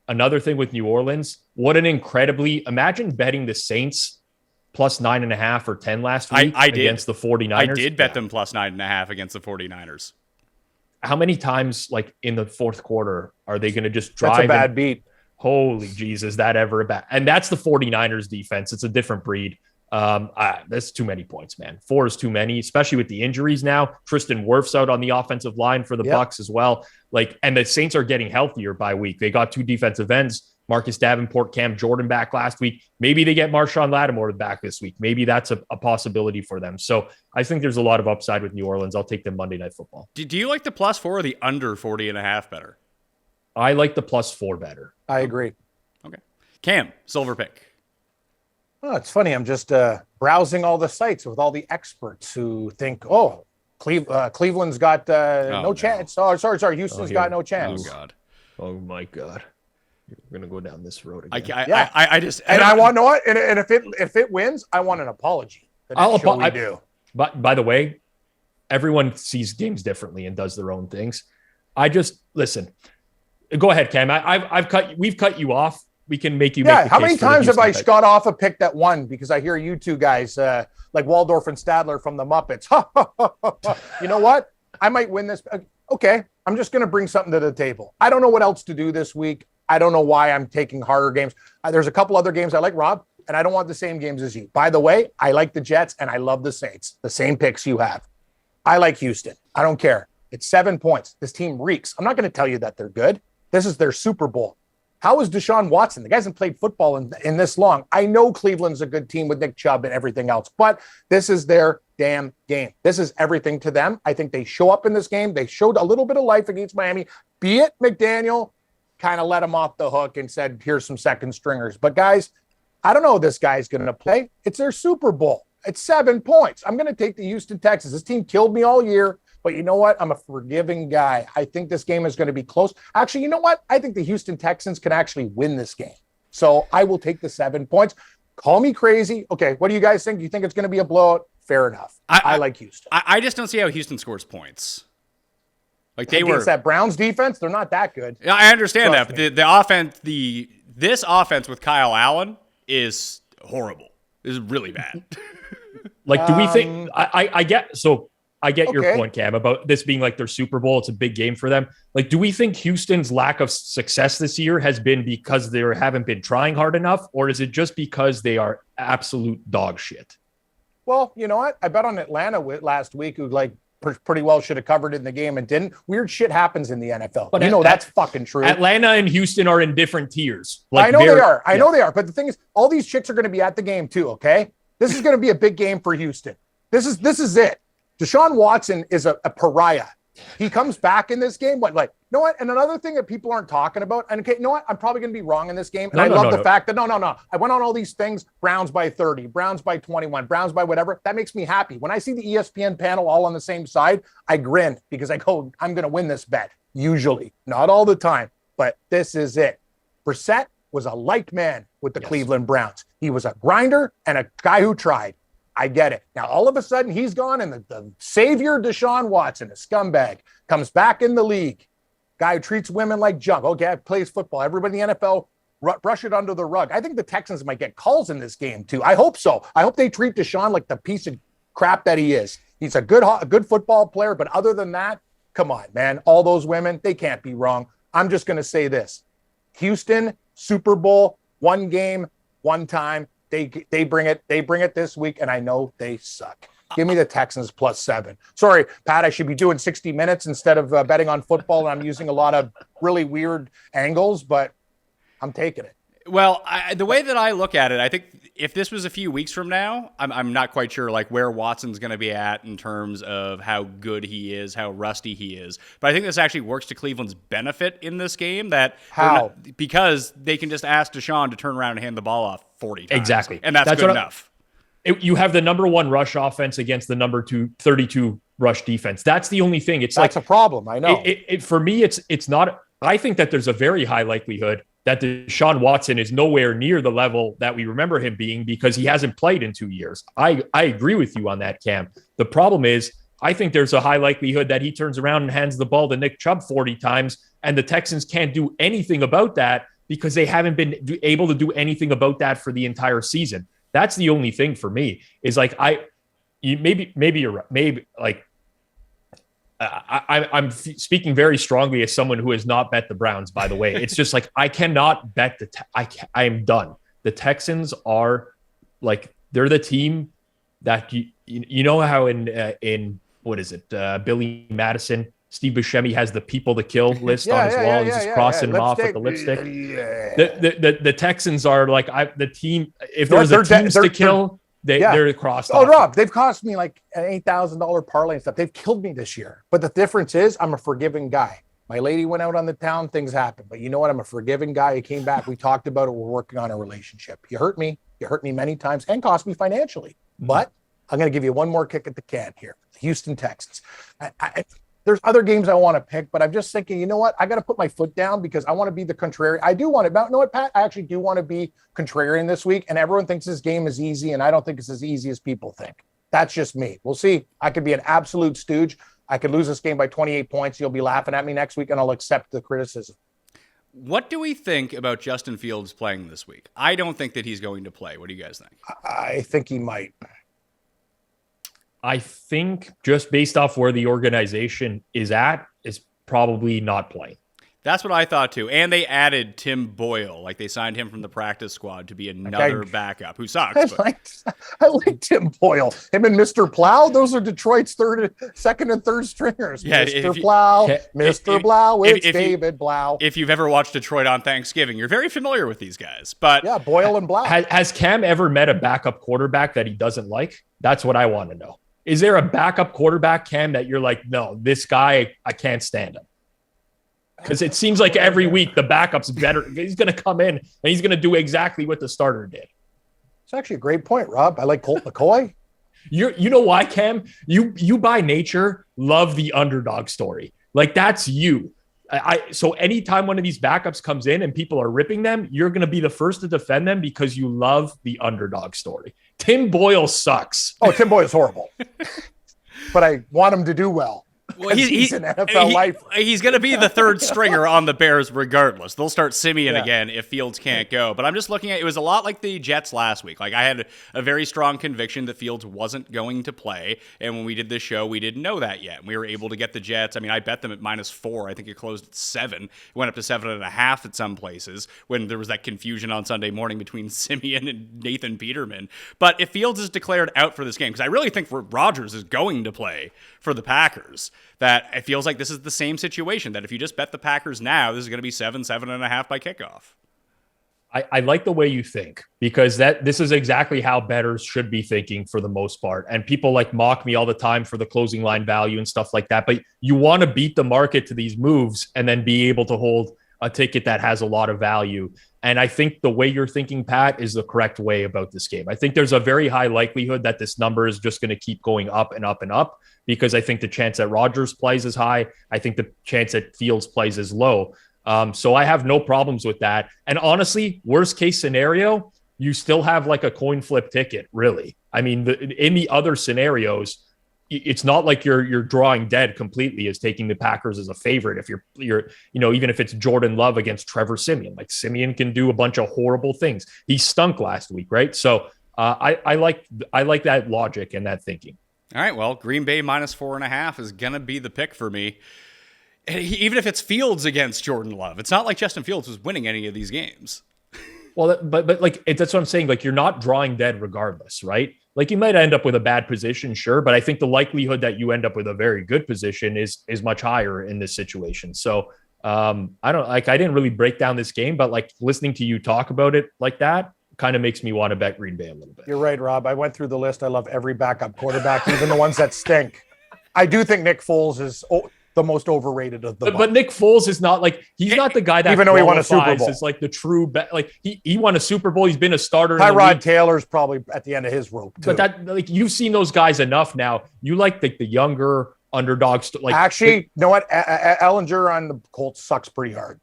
another thing with New Orleans, what an imagine betting the Saints +9.5 or 10 last week against the 49ers. I did bet them +9.5 against the 49ers. How many times, like in the fourth quarter, are they going to just drive? That's a bad beat. Holy Jesus, that ever bad. And that's the 49ers defense. It's a different breed. That's too many points, man. 4 is too many, especially with the injuries now. Tristan Wirf's out on the offensive line for the Bucs as well. And the Saints are getting healthier by week. They got 2 defensive ends, Marcus Davenport, Cam Jordan back last week. Maybe they get Marshawn Lattimore back this week. Maybe that's a possibility for them. So I think there's a lot of upside with New Orleans. I'll take them Monday Night Football. Do you like the +4 or the under 40.5 better? I like the +4 better. I agree. Okay. Cam, silver pick. Oh, it's funny. I'm just browsing all the sites with all the experts who think, Cleveland's got no chance. Oh, sorry. Houston's got no chance. Oh, God. Oh, my God. You're going to go down this road again. I want to know what? And if it wins, I want an apology. Do. But by the way, everyone sees games differently and does their own things. Listen. Go ahead, Cam. We've cut you off. We can make you. Yeah. How many times have I got off a pick that won because I hear you two guys like Waldorf and Stadler from the Muppets? You know what? I might win this. Okay. I'm just going to bring something to the table. I don't know what else to do this week. I don't know why I'm taking harder games. There's a couple other games I like, Rob, and I don't want the same games as you. By the way, I like the Jets and I love the Saints. The same picks you have. I like Houston. I don't care. It's 7 points. This team reeks. I'm not going to tell you that they're good. This is their Super Bowl. How is Deshaun Watson? The guy hasn't played football in this long. I know Cleveland's a good team with Nick Chubb and everything else, but this is their damn game. This is everything to them. I think they show up in this game. They showed a little bit of life against Miami. Be it McDaniel kind of let him off the hook and said, here's some second stringers. But guys, I don't know this guy's going to play. It's their Super Bowl. It's 7 points. I'm going to take the Houston Texans. This team killed me all year. But you know what? I'm a forgiving guy. I think this game is going to be close. Actually, you know what? I think the Houston Texans can actually win this game. So I will take the 7 points. Call me crazy. Okay, what do you guys think? You think it's going to be a blowout? Fair enough. I like Houston. I just don't see how Houston scores points. Like they Against were that Browns defense, they're not that good. Yeah, I understand Trust that, me. but the offense, this offense with Kyle Allen is horrible. Is really bad. Like, do we think? I get your Okay. point, Cam, about this being like their Super Bowl. It's a big game for them. Like, do we think Houston's lack of success this year has been because they haven't been trying hard enough, or is it just because they are absolute dog shit? Well, you know what? I bet on Atlanta last week, who like pretty well should have covered it in the game and didn't. Weird shit happens in the NFL. But That's fucking true. Atlanta and Houston are in different tiers. Like, I know they are. I know they are. But the thing is, all these chicks are going to be at the game too. Okay, this is going to be a big game for Houston. This is it. Deshaun Watson is a pariah. He comes back in this game. You know what? And another thing that people aren't talking about, and okay, you know what? I'm probably going to be wrong in this game. And I love the fact that no. I went on all these things, Browns by 30, Browns by 21, Browns by whatever. That makes me happy. When I see the ESPN panel all on the same side, I grin because I go, I'm going to win this bet. Usually, not all the time, but this is it. Brissett was a liked man with the Cleveland Browns. He was a grinder and a guy who tried. I get it. Now, all of a sudden, he's gone, and the savior, Deshaun Watson, a scumbag, comes back in the league. Guy who treats women like junk. Okay, plays football. Everybody in the NFL, brush it under the rug. I think the Texans might get calls in this game, too. I hope so. I hope they treat Deshaun like the piece of crap that he is. He's a good football player, but other than that, come on, man. All those women, they can't be wrong. I'm just going to say this. Houston, Super Bowl, one game, one time. They bring it this week, and I know they suck. Give me the Texans +7. Sorry, Pat, I should be doing 60 minutes instead of betting on football, and I'm using a lot of really weird angles, but I'm taking it. Well, the way that I look at it, I think if this was a few weeks from now, I'm not quite sure like where Watson's going to be at in terms of how good he is, how rusty he is. But I think this actually works to Cleveland's benefit in this game. How? Because they can just ask Deshaun to turn around and hand the ball off 40 times. Exactly. And that's good enough. You have the number 1 rush offense against the number 32 rush defense. That's the only thing. That's a problem. I know. For me, it's not. I think that there's a very high likelihood that Deshaun Watson is nowhere near the level that we remember him being because he hasn't played in 2 years. I agree with you on that, Cam. The problem is, I think there's a high likelihood that he turns around and hands the ball to Nick Chubb 40 times, and the Texans can't do anything about that because they haven't been able to do anything about that for the entire season. That's the only thing for me is like, maybe you're right. Maybe like, I'm speaking very strongly as someone who has not bet the Browns, by the way. It's just like, I cannot bet I am done. The Texans are like, they're the team that you know how in what is it? Billy Madison, Steve Buscemi has the people to kill list on his wall. He's just crossing them off with the lipstick. The Texans are like the team. If there's teams to kill, they're crossed off. Rob, they've cost me like an $8,000 parlay and stuff. They've killed me this year. But the difference is I'm a forgiving guy. My lady went out on the town. Things happen. But you know what? I'm a forgiving guy. He came back. We talked about it. We're working on a relationship. You hurt me. You hurt me many times and cost me financially. But I'm going to give you one more kick at the can here. The Houston Texans. There's other games I want to pick, but I'm just thinking, you know what? I got to put my foot down because I want to be the contrarian. I do want to, but you know what, Pat? I actually do want to be contrarian this week, and everyone thinks this game is easy, and I don't think it's as easy as people think. That's just me. We'll see. I could be an absolute stooge. I could lose this game by 28 points. You'll be laughing at me next week, and I'll accept the criticism. What do we think about Justin Fields playing this week? I don't think that he's going to play. What do you guys think? I think he might. I think just based off where the organization is probably not playing. That's what I thought too. And they added Tim Boyle. Like they signed him from the practice squad to be another backup who sucks. I like Tim Boyle. Him and Mr. Plow. Those are Detroit's second and third stringers. Yeah, Mr. Plow, Mr. Blau, it's David Blau. If you've ever watched Detroit on Thanksgiving, you're very familiar with these guys. But yeah, Boyle and Blau. Has Cam ever met a backup quarterback that he doesn't like? That's what I want to know. Is there a backup quarterback, Cam, that you're like, no, this guy, I can't stand him? Because it seems like every week the backup's better. He's going to come in and he's going to do exactly what the starter did. It's actually a great point, Rob. I like Colt McCoy. You know why, Cam? You by nature love the underdog story. Like that's you. So anytime one of these backups comes in and people are ripping them, you're going to be the first to defend them because you love the underdog story. Tim Boyle sucks. Oh, Tim Boyle is horrible. But I want him to do well. Well, he's an NFL life. He's going to be the third stringer on the Bears regardless. They'll start Simeon Yeah. again if Fields can't go. But I'm just looking at it was a lot like the Jets last week. Like I had a very strong conviction that Fields wasn't going to play. And when we did this show, we didn't know that yet. We were able to get the Jets. I mean, I bet them at -4. I think it closed at 7. It went up to 7.5 at some places when there was that confusion on Sunday morning between Simeon and Nathan Peterman. But if Fields is declared out for this game, because I really think Rodgers is going to play for the Packers, that it feels like this is the same situation, that if you just bet the Packers now, this is going to be 7.5 by kickoff. I like the way you think because this is exactly how bettors should be thinking for the most part. And people like mock me all the time for the closing line value and stuff like that. But you want to beat the market to these moves and then be able to hold a ticket that has a lot of value. And I think the way you're thinking, Pat, is the correct way about this game. I think there's a very high likelihood that this number is just going to keep going up and up and up because I think the chance that Rodgers plays is high. I think the chance that Fields plays is low. So I have no problems with that. And honestly, worst case scenario, you still have like a coin flip ticket, really. I mean, in the other scenarios, it's not like you're drawing dead completely as taking the Packers as a favorite. If you're even if it's Jordan Love against Trevor Simeon, like Simeon can do a bunch of horrible things. He stunk last week, right? So I like that logic and that thinking. All right, well, Green Bay -4.5 is going to be the pick for me. Even if it's Fields against Jordan Love, it's not like Justin Fields was winning any of these games. Well, but like that's what I'm saying. Like you're not drawing dead regardless, right? Like you might end up with a bad position, sure, but I think the likelihood that you end up with a very good position is much higher in this situation. So I didn't really break down this game, but like listening to you talk about it like that kind of makes me want to bet Green Bay a little bit. You're right, Rob. I went through the list. I love every backup quarterback, even the ones that stink. I do think Nick Foles is the most overrated of the but Nick Foles is not like he's not the guy that even though he won a Super Bowl is like the true like he won a Super Bowl. He's been a starter. Tyrod Taylor's probably at the end of his rope too. But that like you've seen those guys enough now. You like the younger underdogs. Like actually, you know what? Ellinger on the Colts sucks pretty hard.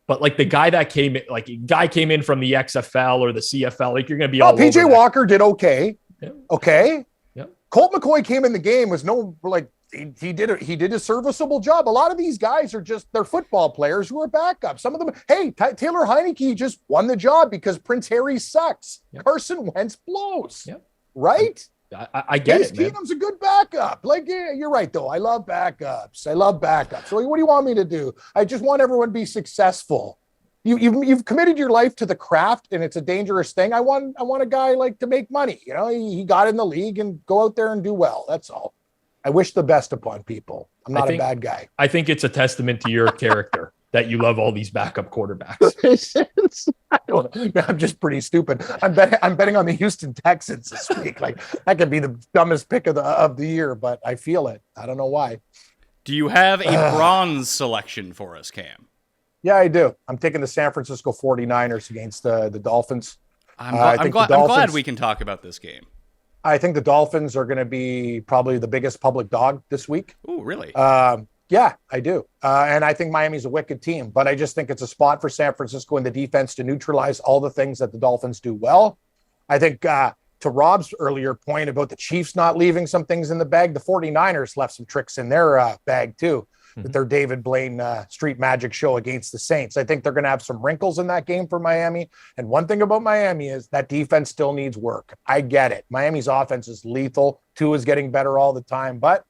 But like the guy that came in from the XFL or the CFL, like you're going to be all PJ Walker did okay. Yeah. Okay. Yeah. Colt McCoy came in the game was no like he did a serviceable job. A lot of these guys are they're football players who are backups. Some of them, hey, Taylor Heineke just won the job because Prince Harry sucks. Yep. Carson Wentz blows. Yep. Right? I get Case it, man. Keenum's a good backup. Like, yeah, you're right, though. I love backups. So what do you want me to do? I just want everyone to be successful. You've committed your life to the craft, and it's a dangerous thing. I want a guy like to make money. You know, he got in the league and go out there and do well. That's all. I wish the best upon people. I'm not a bad guy. I think it's a testament to your character that you love all these backup quarterbacks. I'm just pretty stupid. I'm betting on the Houston Texans this week. Like that could be the dumbest pick of the year, but I feel it. I don't know why. Do you have a bronze selection for us, Cam? Yeah, I do. I'm taking the San Francisco 49ers against the Dolphins. I'm glad we can talk about this game. I think the Dolphins are going to be probably the biggest public dog this week. Oh, really? Yeah, I do. And I think Miami's a wicked team, but I just think it's a spot for San Francisco and the defense to neutralize all the things that the Dolphins do well. I think to Rob's earlier point about the Chiefs not leaving some things in the bag, the 49ers left some tricks in their bag too. With their David Blaine street magic show against the Saints. I think they're going to have some wrinkles in that game for Miami. And one thing about Miami is that defense still needs work. I get it. Miami's offense is lethal. Tua is getting better all the time, but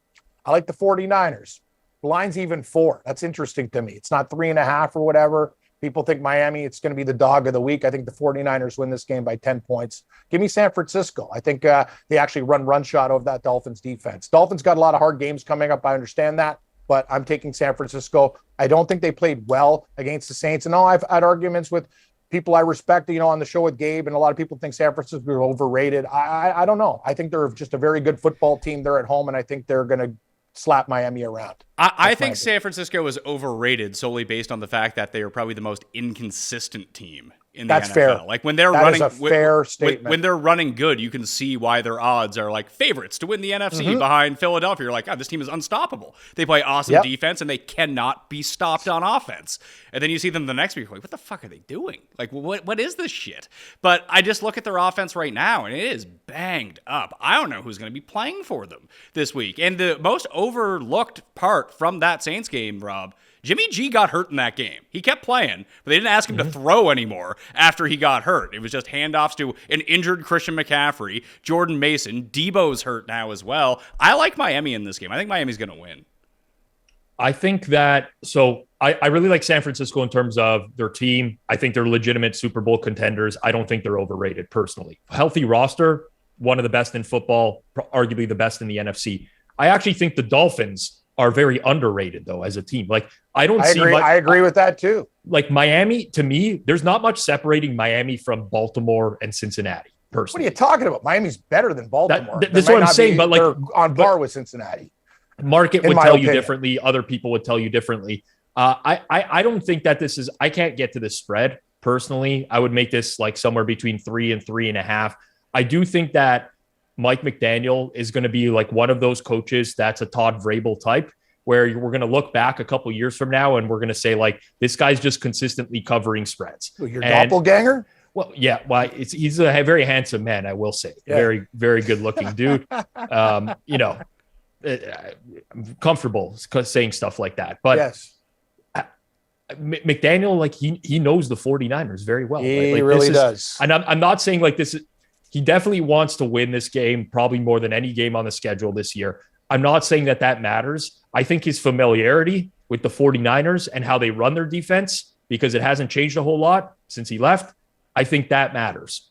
I like the 49ers. The line's even 4. That's interesting to me. It's not 3.5 or whatever. People think Miami, it's going to be the dog of the week. I think the 49ers win this game by 10 points. Give me San Francisco. I think they actually run shot of that Dolphins defense. Dolphins got a lot of hard games coming up. I understand that. But I'm taking San Francisco. I don't think they played well against the Saints. And I've had arguments with people I respect, on the show with Gabe, and a lot of people think San Francisco is overrated. I don't know. I think they're just a very good football team. They're at home, and I think they're going to slap Miami around. I think San Francisco is overrated solely based on the fact that they are probably the most inconsistent team in the That's NFL. fair. Like when they're That running, is a fair statement. When they're running good, you can see why their odds are like favorites to win the NFC behind Philadelphia. You're like, God, this team is unstoppable. They play awesome defense and they cannot be stopped on offense. And then you see them the next week, like, what the fuck are they doing? Like, what is this shit? But I just look at their offense right now and it is banged up. I don't know who's going to be playing for them this week. And the most overlooked part from that Saints game, Rob, Jimmy G got hurt in that game. He kept playing, but they didn't ask him to throw anymore after he got hurt. It was just handoffs to an injured Christian McCaffrey, Jordan Mason. Debo's hurt now as well. I like Miami in this game. I think Miami's going to win. I think that, so I really like San Francisco in terms of their team. I think they're legitimate Super Bowl contenders. I don't think they're overrated personally. Healthy roster, one of the best in football, arguably the best in the NFC. I actually think the Dolphins are very underrated though as a team. Like I agree with that too. Like Miami, to me, there's not much separating Miami from Baltimore and Cincinnati. Personally, what are you talking about? Miami's better than Baltimore. That's what I'm saying. But like on par with Cincinnati. Market would tell you differently. Other people would tell you differently. I don't think that this is. I can't get to the spread personally. I would make this like somewhere between 3 and 3.5. I do think that Mike McDaniel is going to be like one of those coaches that's a Todd Vrabel type, where we're going to look back a couple years from now and we're going to say like, this guy's just consistently covering spreads. Your doppelganger? Well, yeah, he's a very handsome man, I will say. Yeah. Very, very good looking dude. I'm comfortable saying stuff like that. But yes. McDaniel, like he knows the 49ers very well. He right? Like, really does. And I'm not saying like this is, he definitely wants to win this game, probably more than any game on the schedule this year. I'm not saying that matters. I think his familiarity with the 49ers and how they run their defense, because it hasn't changed a whole lot since he left, I think that matters.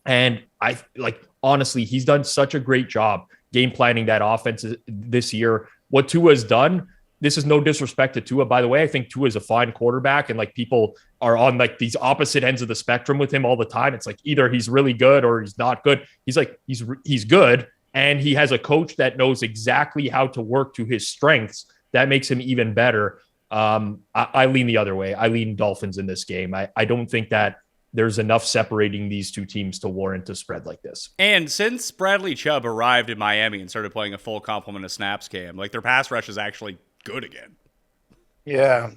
And I like, honestly, he's done such a great job game planning that offense this year. What Tua's done, this is no disrespect to Tua, by the way. I think Tua is a fine quarterback, and like people are on like these opposite ends of the spectrum with him all the time. It's like either he's really good or he's not good. He's like, he's good. And he has a coach that knows exactly how to work to his strengths. That makes him even better. I lean the other way. I lean Dolphins in this game. I don't think that there's enough separating these two teams to warrant a spread like this. And since Bradley Chubb arrived in Miami and started playing a full complement of snaps, Cam, like their pass rush is actually good again. Yeah,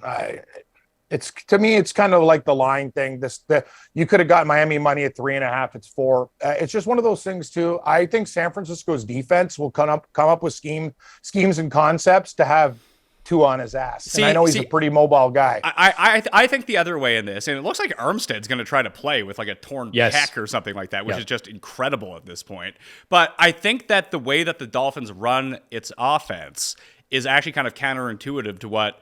it's to me, it's kind of like the line thing. You could have got Miami money at 3.5. It's 4. It's just one of those things too. I think San Francisco's defense will come up with schemes and concepts to have Tua on his ass. And I know he's a pretty mobile guy. I think the other way in this, and it looks like Armstead's going to try to play with like a torn pec or something like that, which is just incredible at this point. But I think that the way that the Dolphins run its offense is actually kind of counterintuitive to what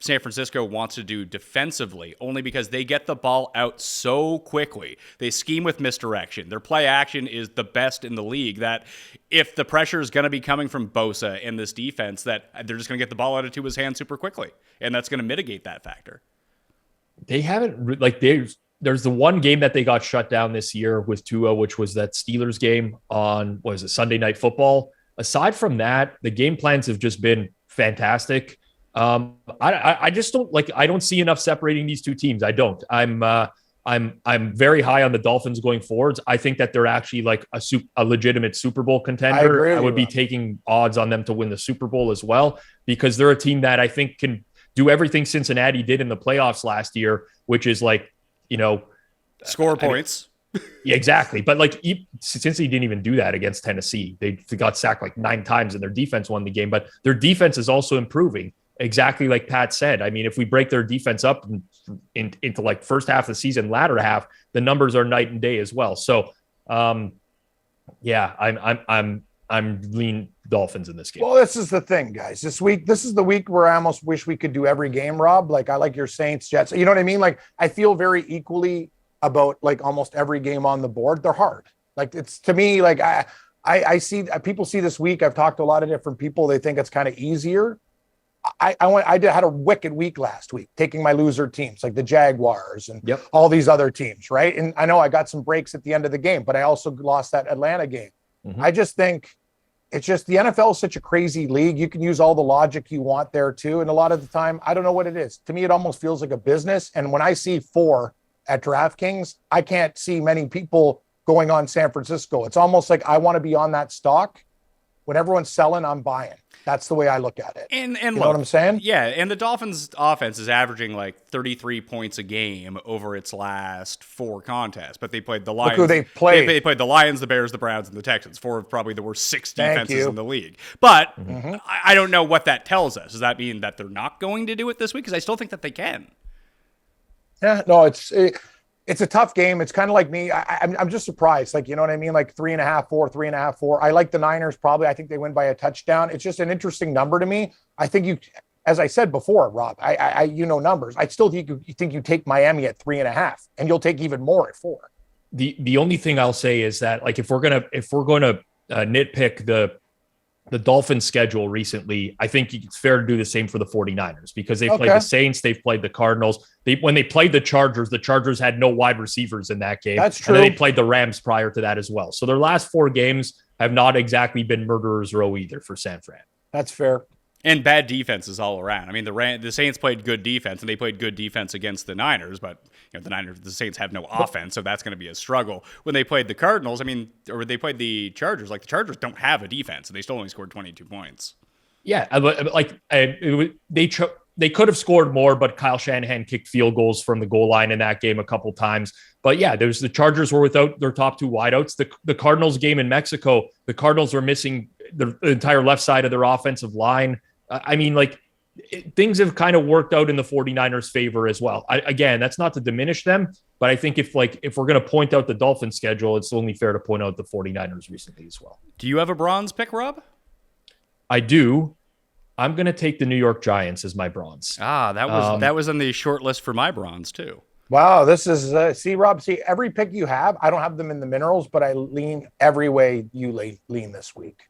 San Francisco wants to do defensively, only because they get the ball out so quickly. They scheme with misdirection. Their play action is the best in the league, that if the pressure is going to be coming from Bosa in this defense, that they're just going to get the ball out of Tua's hands super quickly, and that's going to mitigate that factor. They haven't, like, there's the one game that they got shut down this year with Tua, which was that Steelers game on, Sunday Night Football. Aside from that, the game plans have just been fantastic. I just don't I don't see enough separating these two teams. I don't. I'm very high on the Dolphins going forwards. I think that they're actually like a legitimate Super Bowl contender. I would be taking odds on them to win the Super Bowl as well, because they're a team that I think can do everything Cincinnati did in the playoffs last year, which is score points. Yeah, exactly. But since he didn't even do that against Tennessee, they got sacked 9 times and their defense won the game, but their defense is also improving. Exactly like Pat said. I mean, if we break their defense up into first half of the season, latter half, the numbers are night and day as well. So, I'm lean Dolphins in this game. Well, this is the thing, guys. This is the week where I almost wish we could do every game, Rob. I like your Saints, Jets. You know what I mean? I feel very equally about almost every game on the board. They're hard. It's to me, I see people see this week. I've talked to a lot of different people. They think it's kind of easier. I had a wicked week last week, taking my loser teams like the Jaguars and all these other teams, right? And I know I got some breaks at the end of the game, but I also lost that Atlanta game. Mm-hmm. I just think it's just the NFL is such a crazy league. You can use all the logic you want there too. And a lot of the time, I don't know what it is. To me, it almost feels like a business. And when I see 4 at DraftKings, I can't see many people going on San Francisco. It's almost like I want to be on that stock. When everyone's selling, I'm buying. That's the way I look at it. And you know what I'm saying? Yeah, and the Dolphins' offense is averaging like 33 points a game over its last 4 contests. But they played the Lions. Look who they played. They played the Lions, the Bears, the Browns, and the Texans. 4 of probably the worst 6 defenses you. in the league. But I don't know what that tells us. Does that mean that they're not going to do it this week? Because I still think that they can. Yeah, no, it's a tough game. It's kind of like me. I'm just surprised. Like, you know what I mean? Like 3.5, 4, 3.5, 4. I like the Niners probably. I think they win by a touchdown. It's just an interesting number to me. I think you, as I said before, Rob, I you know numbers. I still think you take Miami at 3.5, and you'll take even more at 4. The only thing I'll say is that, like, if we're gonna nitpick the Dolphins schedule recently, I think it's fair to do the same for the 49ers because they've played the Saints, they've played the Cardinals. When they played the Chargers had no wide receivers in that game. That's true. And then they played the Rams prior to that as well. So their last 4 games have not exactly been murderer's row either for San Fran. That's fair. And bad defenses all around. I mean, the Saints played good defense, and they played good defense against the Niners, but the Saints have no offense, so that's going to be a struggle. When they played the Cardinals, or they played the Chargers, like the Chargers don't have a defense, and they still only scored 22 points. Yeah, they could have scored more, but Kyle Shanahan kicked field goals from the goal line in that game a couple times. But yeah, the Chargers were without their top 2 wideouts. The Cardinals game in Mexico, the Cardinals were missing the entire left side of their offensive line. Things have kind of worked out in the 49ers' favor as well. Again, that's not to diminish them, but I think if we're going to point out the Dolphins schedule, it's only fair to point out the 49ers recently as well. Do you have a bronze pick, Rob? I do. I'm going to take the New York Giants as my bronze. That was on the short list for my bronze too. Wow, this is Rob. Every pick you have, I don't have them in the minerals, but I lean every way you lean this week.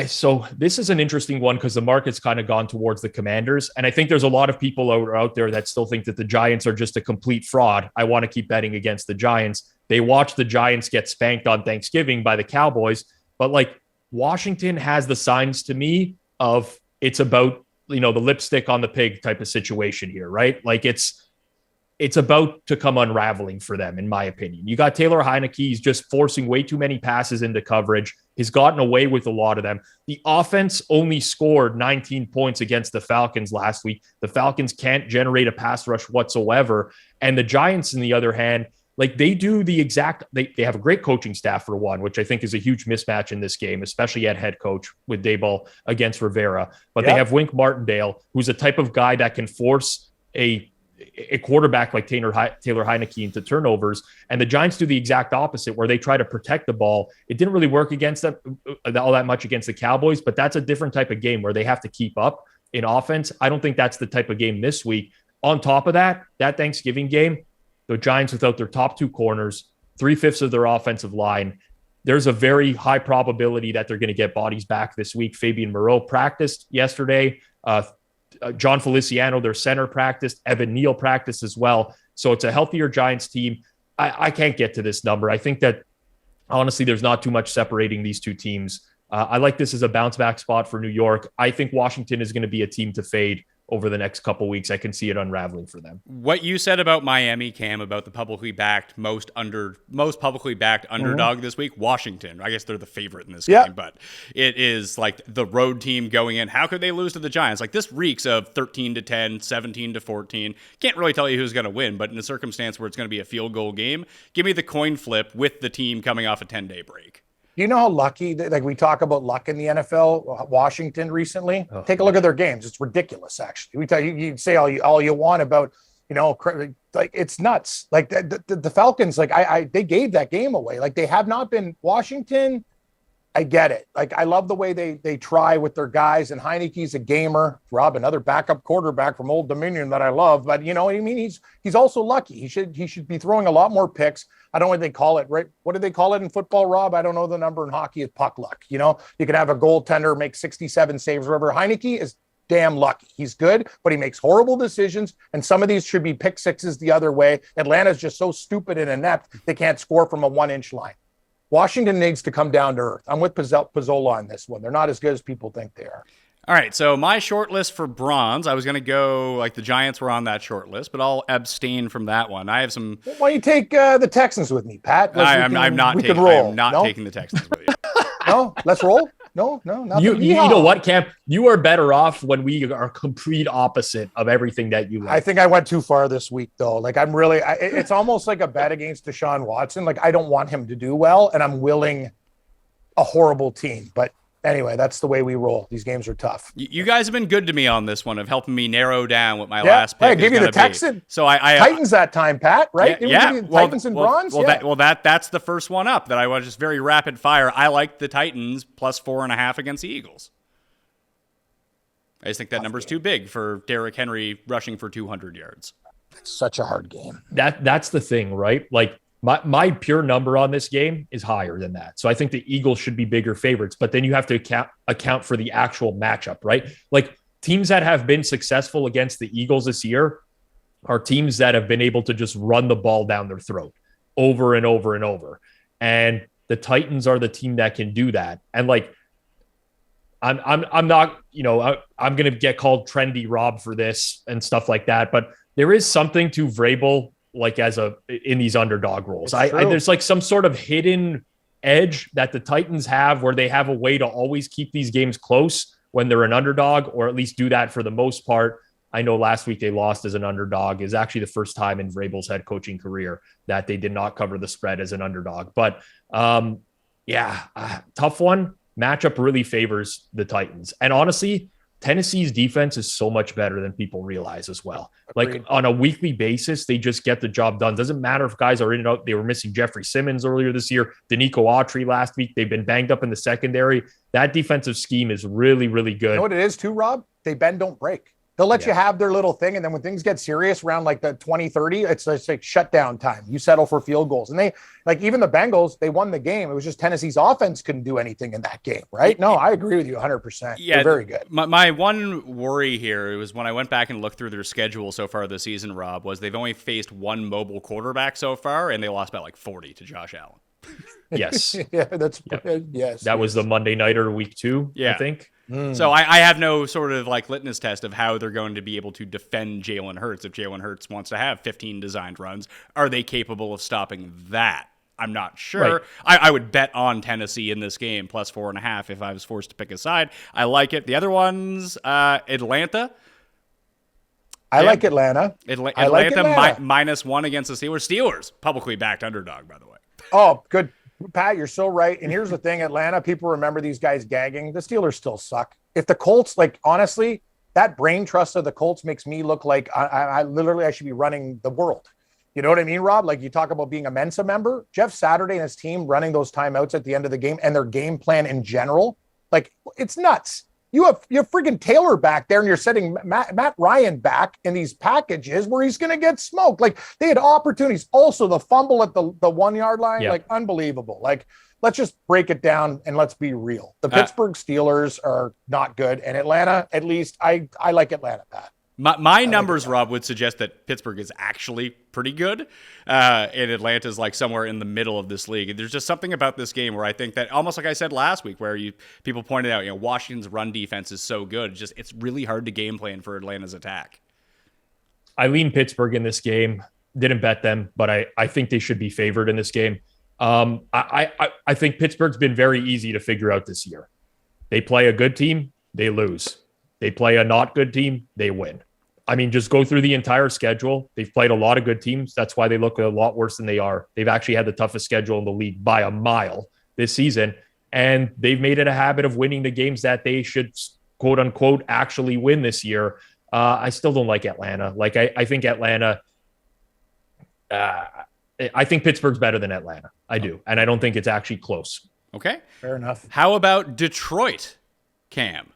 So this is an interesting one because the market's kind of gone towards the Commanders. And I think there's a lot of people out there that still think that the Giants are just a complete fraud. I want to keep betting against the Giants. They watched the Giants get spanked on Thanksgiving by the Cowboys. But like Washington has the signs to me of it's about, the lipstick on the pig type of situation here, right? Like it's about to come unraveling for them, in my opinion. You got Taylor Heineke. He's just forcing way too many passes into coverage. He's gotten away with a lot of them. The offense only scored 19 points against the Falcons last week. The Falcons can't generate a pass rush whatsoever. And the Giants, on the other hand, like they do they have a great coaching staff for one, which I think is a huge mismatch in this game, especially at head coach with Daboll against Rivera. But they have Wink Martindale, who's a type of guy that can force a quarterback like Taylor Heineke into turnovers. And the Giants do the exact opposite, where they try to protect the ball. It didn't really work against them all that much against the Cowboys, but that's a different type of game where they have to keep up in offense. I don't think that's the type of game this week. On top of that Thanksgiving game, the Giants without their top 2 corners, 3/5 of their offensive line, there's a very high probability that they're going to get bodies back this week. Fabian Moreau practiced yesterday. John Feliciano, their center, practiced. Evan Neal practiced as well. So it's a healthier Giants team. I can't get to this number. I think that, honestly, there's not too much separating these 2 teams. I like this as a bounce back spot for New York. I think Washington is going to be a team to fade over the next couple weeks. I can see it unraveling for them. What you said about Miami, Cam, about the publicly backed, most publicly backed underdog this week, Washington. I guess they're the favorite in this game, but it is like the road team going in. How could they lose to the Giants? Like this reeks of 13-10, 17-14. Can't really tell you who's going to win, but in a circumstance where it's going to be a field goal game, give me the coin flip with the team coming off a 10-day break. You know how lucky, like we talk about luck in the NFL, Washington recently? Take a look at their games. It's ridiculous, actually. We tell you say all you want about, like it's nuts. Like the Falcons, like they gave that game away. Like they have not been Washington. I get it. Like I love the way they try with their guys, and Heineke's a gamer. Rob, another backup quarterback from Old Dominion that I love, but you know what I mean? He's also lucky. He should be throwing a lot more picks. I don't know what they call it, right? What do they call it in football, Rob? I don't know the number in hockey. It's puck luck. You can have a goaltender make 67 saves or whatever. Heineke is damn lucky. He's good, but he makes horrible decisions, and some of these should be pick sixes the other way. Atlanta's just so stupid and inept, they can't score from a 1-inch line. Washington needs to come down to earth. I'm with Pizzola on this one. They're not as good as people think they are. All right, so my short list for bronze, I was going to go like the Giants were on that short list, but I'll abstain from that one. I have some. Why don't you take the Texans with me, Pat? I'm not taking the Texans with you. No, let's roll. No, nothing. You know what, Cam? You are better off when we are complete opposite of everything that you like. I think I went too far this week, though. Like, I'm really, it's almost like a bet against Deshaun Watson. Like, I don't want him to do well, and I'm willing a horrible team. But anyway, that's the way we roll. These games are tough. You guys have been good to me on this one of helping me narrow down what my last pick. I gave you the Texans. So I Titans that time, Pat. Right? Titans and bronze. That's the first one up that I was just very rapid fire. I like the Titans plus 4.5 against the Eagles. I just think that number's too big for Derrick Henry rushing for 200 yards. It's such a hard game. That's the thing, right? Like. My pure number on this game is higher than that. So I think the Eagles should be bigger favorites, but then you have to account for the actual matchup, right? Like teams that have been successful against the Eagles this year are teams that have been able to just run the ball down their throat over and over and over. And the Titans are the team that can do that. And like, I'm not, I'm going to get called trendy Rob for this and stuff like that, but there is something to Vrabel like in these underdog roles. There's like some sort of hidden edge that the Titans have where they have a way to always keep these games close when they're an underdog, or at least do that for the most part. I know last week they lost as an underdog. Is actually the first time in Vrabel's head coaching career that they did not cover the spread as an underdog. But tough one. Matchup really favors the Titans. And honestly, Tennessee's defense is so much better than people realize as well. Agreed. Like on a weekly basis, they just get the job done. Doesn't matter if guys are in and out. They were missing Jeffrey Simmons earlier this year, Danico Autry last week. They've been banged up in the secondary. That defensive scheme is really, really good. You know what it is too, Rob? They bend, don't break. They'll let you have their little thing. And then when things get serious around like the 20-30, it's like shutdown time. You settle for field goals. And they, like even the Bengals, they won the game. It was just Tennessee's offense couldn't do anything in that game, right? No, I agree with you 100%. Yeah, they're very good. My one worry here was when I went back and looked through their schedule so far this season, Rob, was they've only faced one mobile quarterback so far, and they lost by like 40 to Josh Allen. Yes. Yes. That was the Monday nighter week 2, I think. So I have no sort of like litmus test of how they're going to be able to defend Jalen Hurts if Jalen Hurts wants to have 15 designed runs. Are they capable of stopping that? I'm not sure. Right. I would bet on Tennessee in this game plus 4.5 if I was forced to pick a side. I like it. The other one's Atlanta. I like Atlanta. Atlanta -1 against the Steelers. Steelers, publicly backed underdog, by the way. Oh, good. Pat, you're so right. And here's the thing, Atlanta, people remember these guys gagging. The Steelers still suck. If the Colts, like, honestly, that brain trust of the Colts makes me look like I literally should be running the world. You know what I mean, Rob? Like you talk about being a Mensa member, Jeff Saturday and his team running those timeouts at the end of the game and their game plan in general. Like it's nuts. You have freaking Taylor back there and you're setting Matt Ryan back in these packages where he's going to get smoked. Like they had opportunities. Also the fumble at the 1 yard line, like unbelievable. Like let's just break it down and let's be real. The Pittsburgh Steelers are not good. And Atlanta, at least I like Atlanta, Pat. My numbers, Rob, would suggest that Pittsburgh is actually pretty good, and Atlanta's like somewhere in the middle of this league. There's just something about this game where I think that, almost like I said last week, where people pointed out, Washington's run defense is so good. It's really hard to game plan for Atlanta's attack. I lean Pittsburgh in this game. Didn't bet them, but I think they should be favored in this game. I think Pittsburgh's been very easy to figure out this year. They play a good team, they lose. They play a not good team, they win. I mean, just go through the entire schedule. They've played a lot of good teams. That's why they look a lot worse than they are. They've actually had the toughest schedule in the league by a mile this season. And they've made it a habit of winning the games that they should, quote unquote, actually win this year. I still don't like Atlanta. Like, I think Atlanta, I think Pittsburgh's better than Atlanta. I do. And I don't think it's actually close. Okay. Fair enough. How about Detroit, Cam?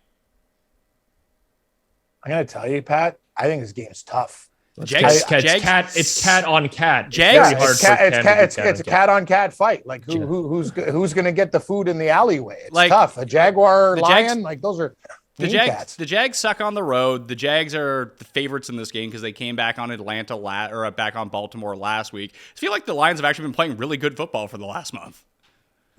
I'm going to tell you, Pat, I think this game's tough. It's cat on cat. It's a cat on cat fight. Like who's going to get the food in the alleyway? It's like, tough. A Jaguar, lion, like those are cats. The Jags suck on the road. The Jags are the favorites in this game because they came back on back on Baltimore last week. I feel like the Lions have actually been playing really good football for the last month.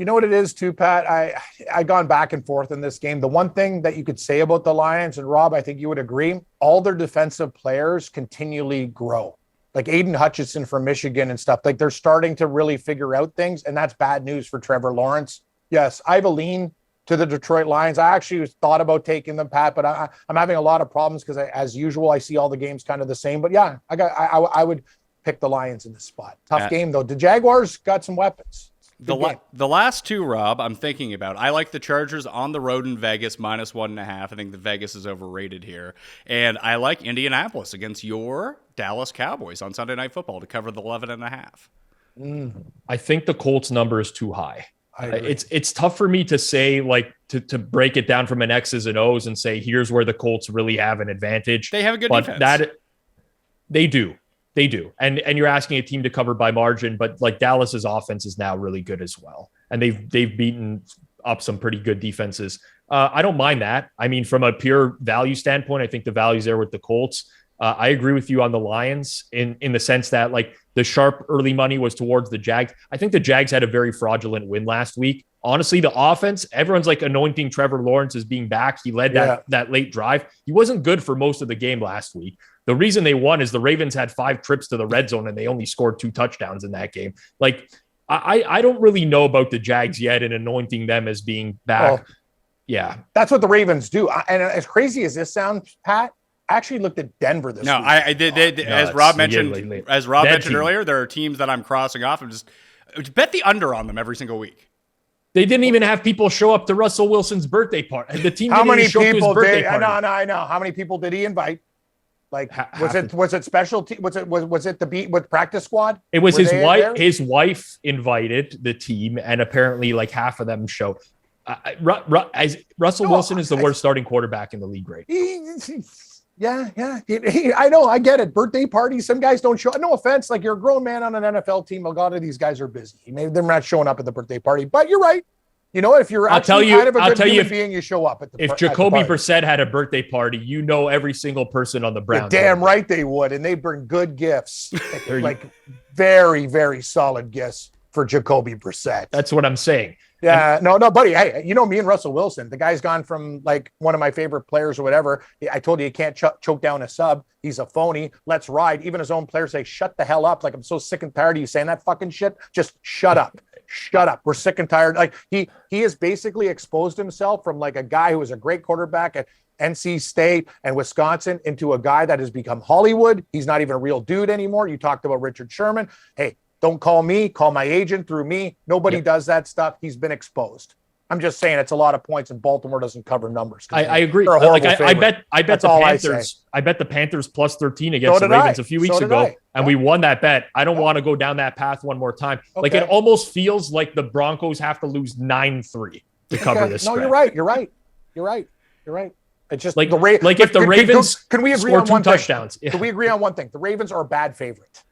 You know what it is too, Pat? I gone back and forth in this game. The one thing that you could say about the Lions, and Rob, I think you would agree, all their defensive players continually grow. Like Aiden Hutchinson from Michigan and stuff. Like they're starting to really figure out things, and that's bad news for Trevor Lawrence. Yes, I have a lean to the Detroit Lions. I actually thought about taking them, Pat, but I'm having a lot of problems because, as usual, I see all the games kind of the same. But yeah, I would pick the Lions in this spot. Tough game though. The Jaguars got some weapons. The last two, Rob, I'm thinking about. I like the Chargers on the road in Vegas, -1.5. I think the Vegas is overrated here. And I like Indianapolis against your Dallas Cowboys on Sunday Night Football to cover the 11.5. I think the Colts number is too high. It's tough for me to say, like, to break it down from an X's and O's and say, here's where the Colts really have an advantage. They have a good defense. They do. They do. And you're asking a team to cover by margin, but like Dallas's offense is now really good as well. And they've beaten up some pretty good defenses. I don't mind that. I mean, from a pure value standpoint, I think the value's there with the Colts. I agree with you on the Lions in the sense that like the sharp early money was towards the Jags. I think the Jags had a very fraudulent win last week. Honestly, the offense, everyone's like anointing Trevor Lawrence as being back. He led that late drive. He wasn't good for most of the game last week. The reason they won is the Ravens had 5 trips to the red zone and they only scored 2 touchdowns in that game. Like, I don't really know about the Jags yet and anointing them as being back. Well, yeah. That's what the Ravens do. And as crazy as this sounds, Pat, I actually looked at Denver this week. I did. As Rob mentioned earlier, there are teams that I'm crossing off and just bet the under on them every single week. They didn't even have people show up to Russell Wilson's birthday party. The team How didn't many even show up to his people birthday did? party. I know. How many people did he invite? Like, was it specialty? Was it the beat with practice squad? It was Were his they wife. there? His wife invited the team, and apparently, like half of them showed. Russell Wilson is the worst starting quarterback in the league, right? Yeah. I know. I get it. Birthday parties. Some guys don't show. No offense. Like, you're a grown man on an NFL team. A lot of these guys are busy. Maybe they're not showing up at the birthday party. But you're right. You know, if you're actually kind of a good human being, you show up at the. If Jacoby Brissett had a birthday party, you know every single person on the Browns. You're damn right they would, and they bring good gifts, like very, very solid gifts for Jacoby Brissett. That's what I'm saying. Yeah, no, buddy. Hey, you know me and Russell Wilson. The guy's gone from like one of my favorite players or whatever. I told you can't choke down a sub. He's a phony. Let's ride. Even his own players say, "Shut the hell up!" Like, I'm so sick and tired of you saying that fucking shit. Just shut up. Shut up. We're sick and tired. Like he has basically exposed himself from like a guy who was a great quarterback at NC State and Wisconsin into a guy that has become Hollywood. He's not even a real dude anymore. You talked about Richard Sherman. Hey, don't call me. Call my agent through me. Nobody does that stuff. He's been exposed. I'm just saying it's a lot of points, and Baltimore doesn't cover numbers. I agree. Like, I bet the Panthers. I bet the Panthers plus 13 against the Ravens a few weeks ago, and we won that bet. I don't want to go down that path one more time. Okay. Like, it almost feels like the Broncos have to lose 9-3 to cover this. No, spread. You're right. It's just like if the Ravens can we agree score on 2 one touchdowns? Thing? Can we agree on one thing? The Ravens are a bad favorite.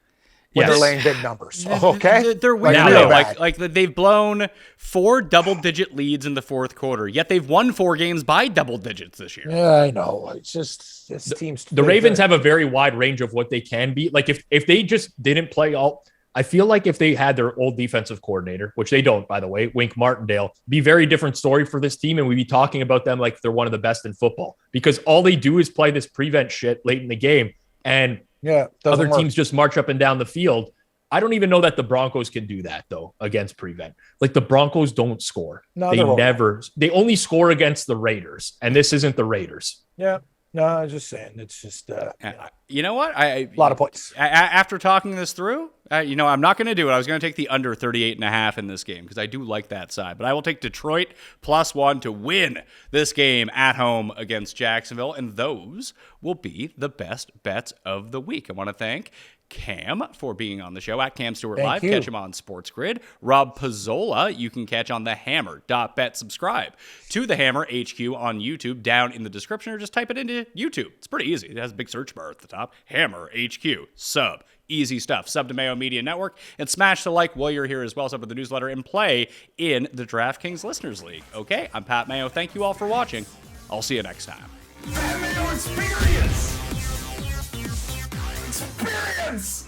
Yes. They're laying big numbers. Okay, they're weird. Like they've blown 4 double-digit leads in the fourth quarter, yet they've won 4 games by double digits this year. Yeah, I know. It's just this team's. The Ravens have a very wide range of what they can be. Like if they just didn't play all, I feel like if they had their old defensive coordinator, which they don't, by the way, Wink Martindale, be a very different story for this team, and we'd be talking about them like they're one of the best in football because all they do is play this prevent shit late in the game and. Yeah, other teams just march up and down the field. I don't even know that the Broncos can do that though against prevent. Like the Broncos don't score. No, they only score against the Raiders, and this isn't the Raiders. Yeah. No, I was just saying. It's just you know what? A lot of points. After talking this through, I'm not going to do it. I was going to take the under 38.5 in this game because I do like that side. But I will take Detroit +1 to win this game at home against Jacksonville. And those will be the best bets of the week. I want to thank Cam for being on the show at Cam Stewart Live. Catch him on Sports Grid. Rob Pizzola, you can catch on the Hammer.bet. Subscribe to the Hammer HQ on YouTube down in the description, or just type it into YouTube. It's pretty easy. It has a big search bar at the top. Hammer HQ. Sub. Easy stuff. Sub to Mayo Media Network and smash the like while you're here as well. Sub to the newsletter and play in the DraftKings Listeners League. Okay, I'm Pat Mayo. Thank you all for watching. I'll see you next time. Mayo experience! Experience!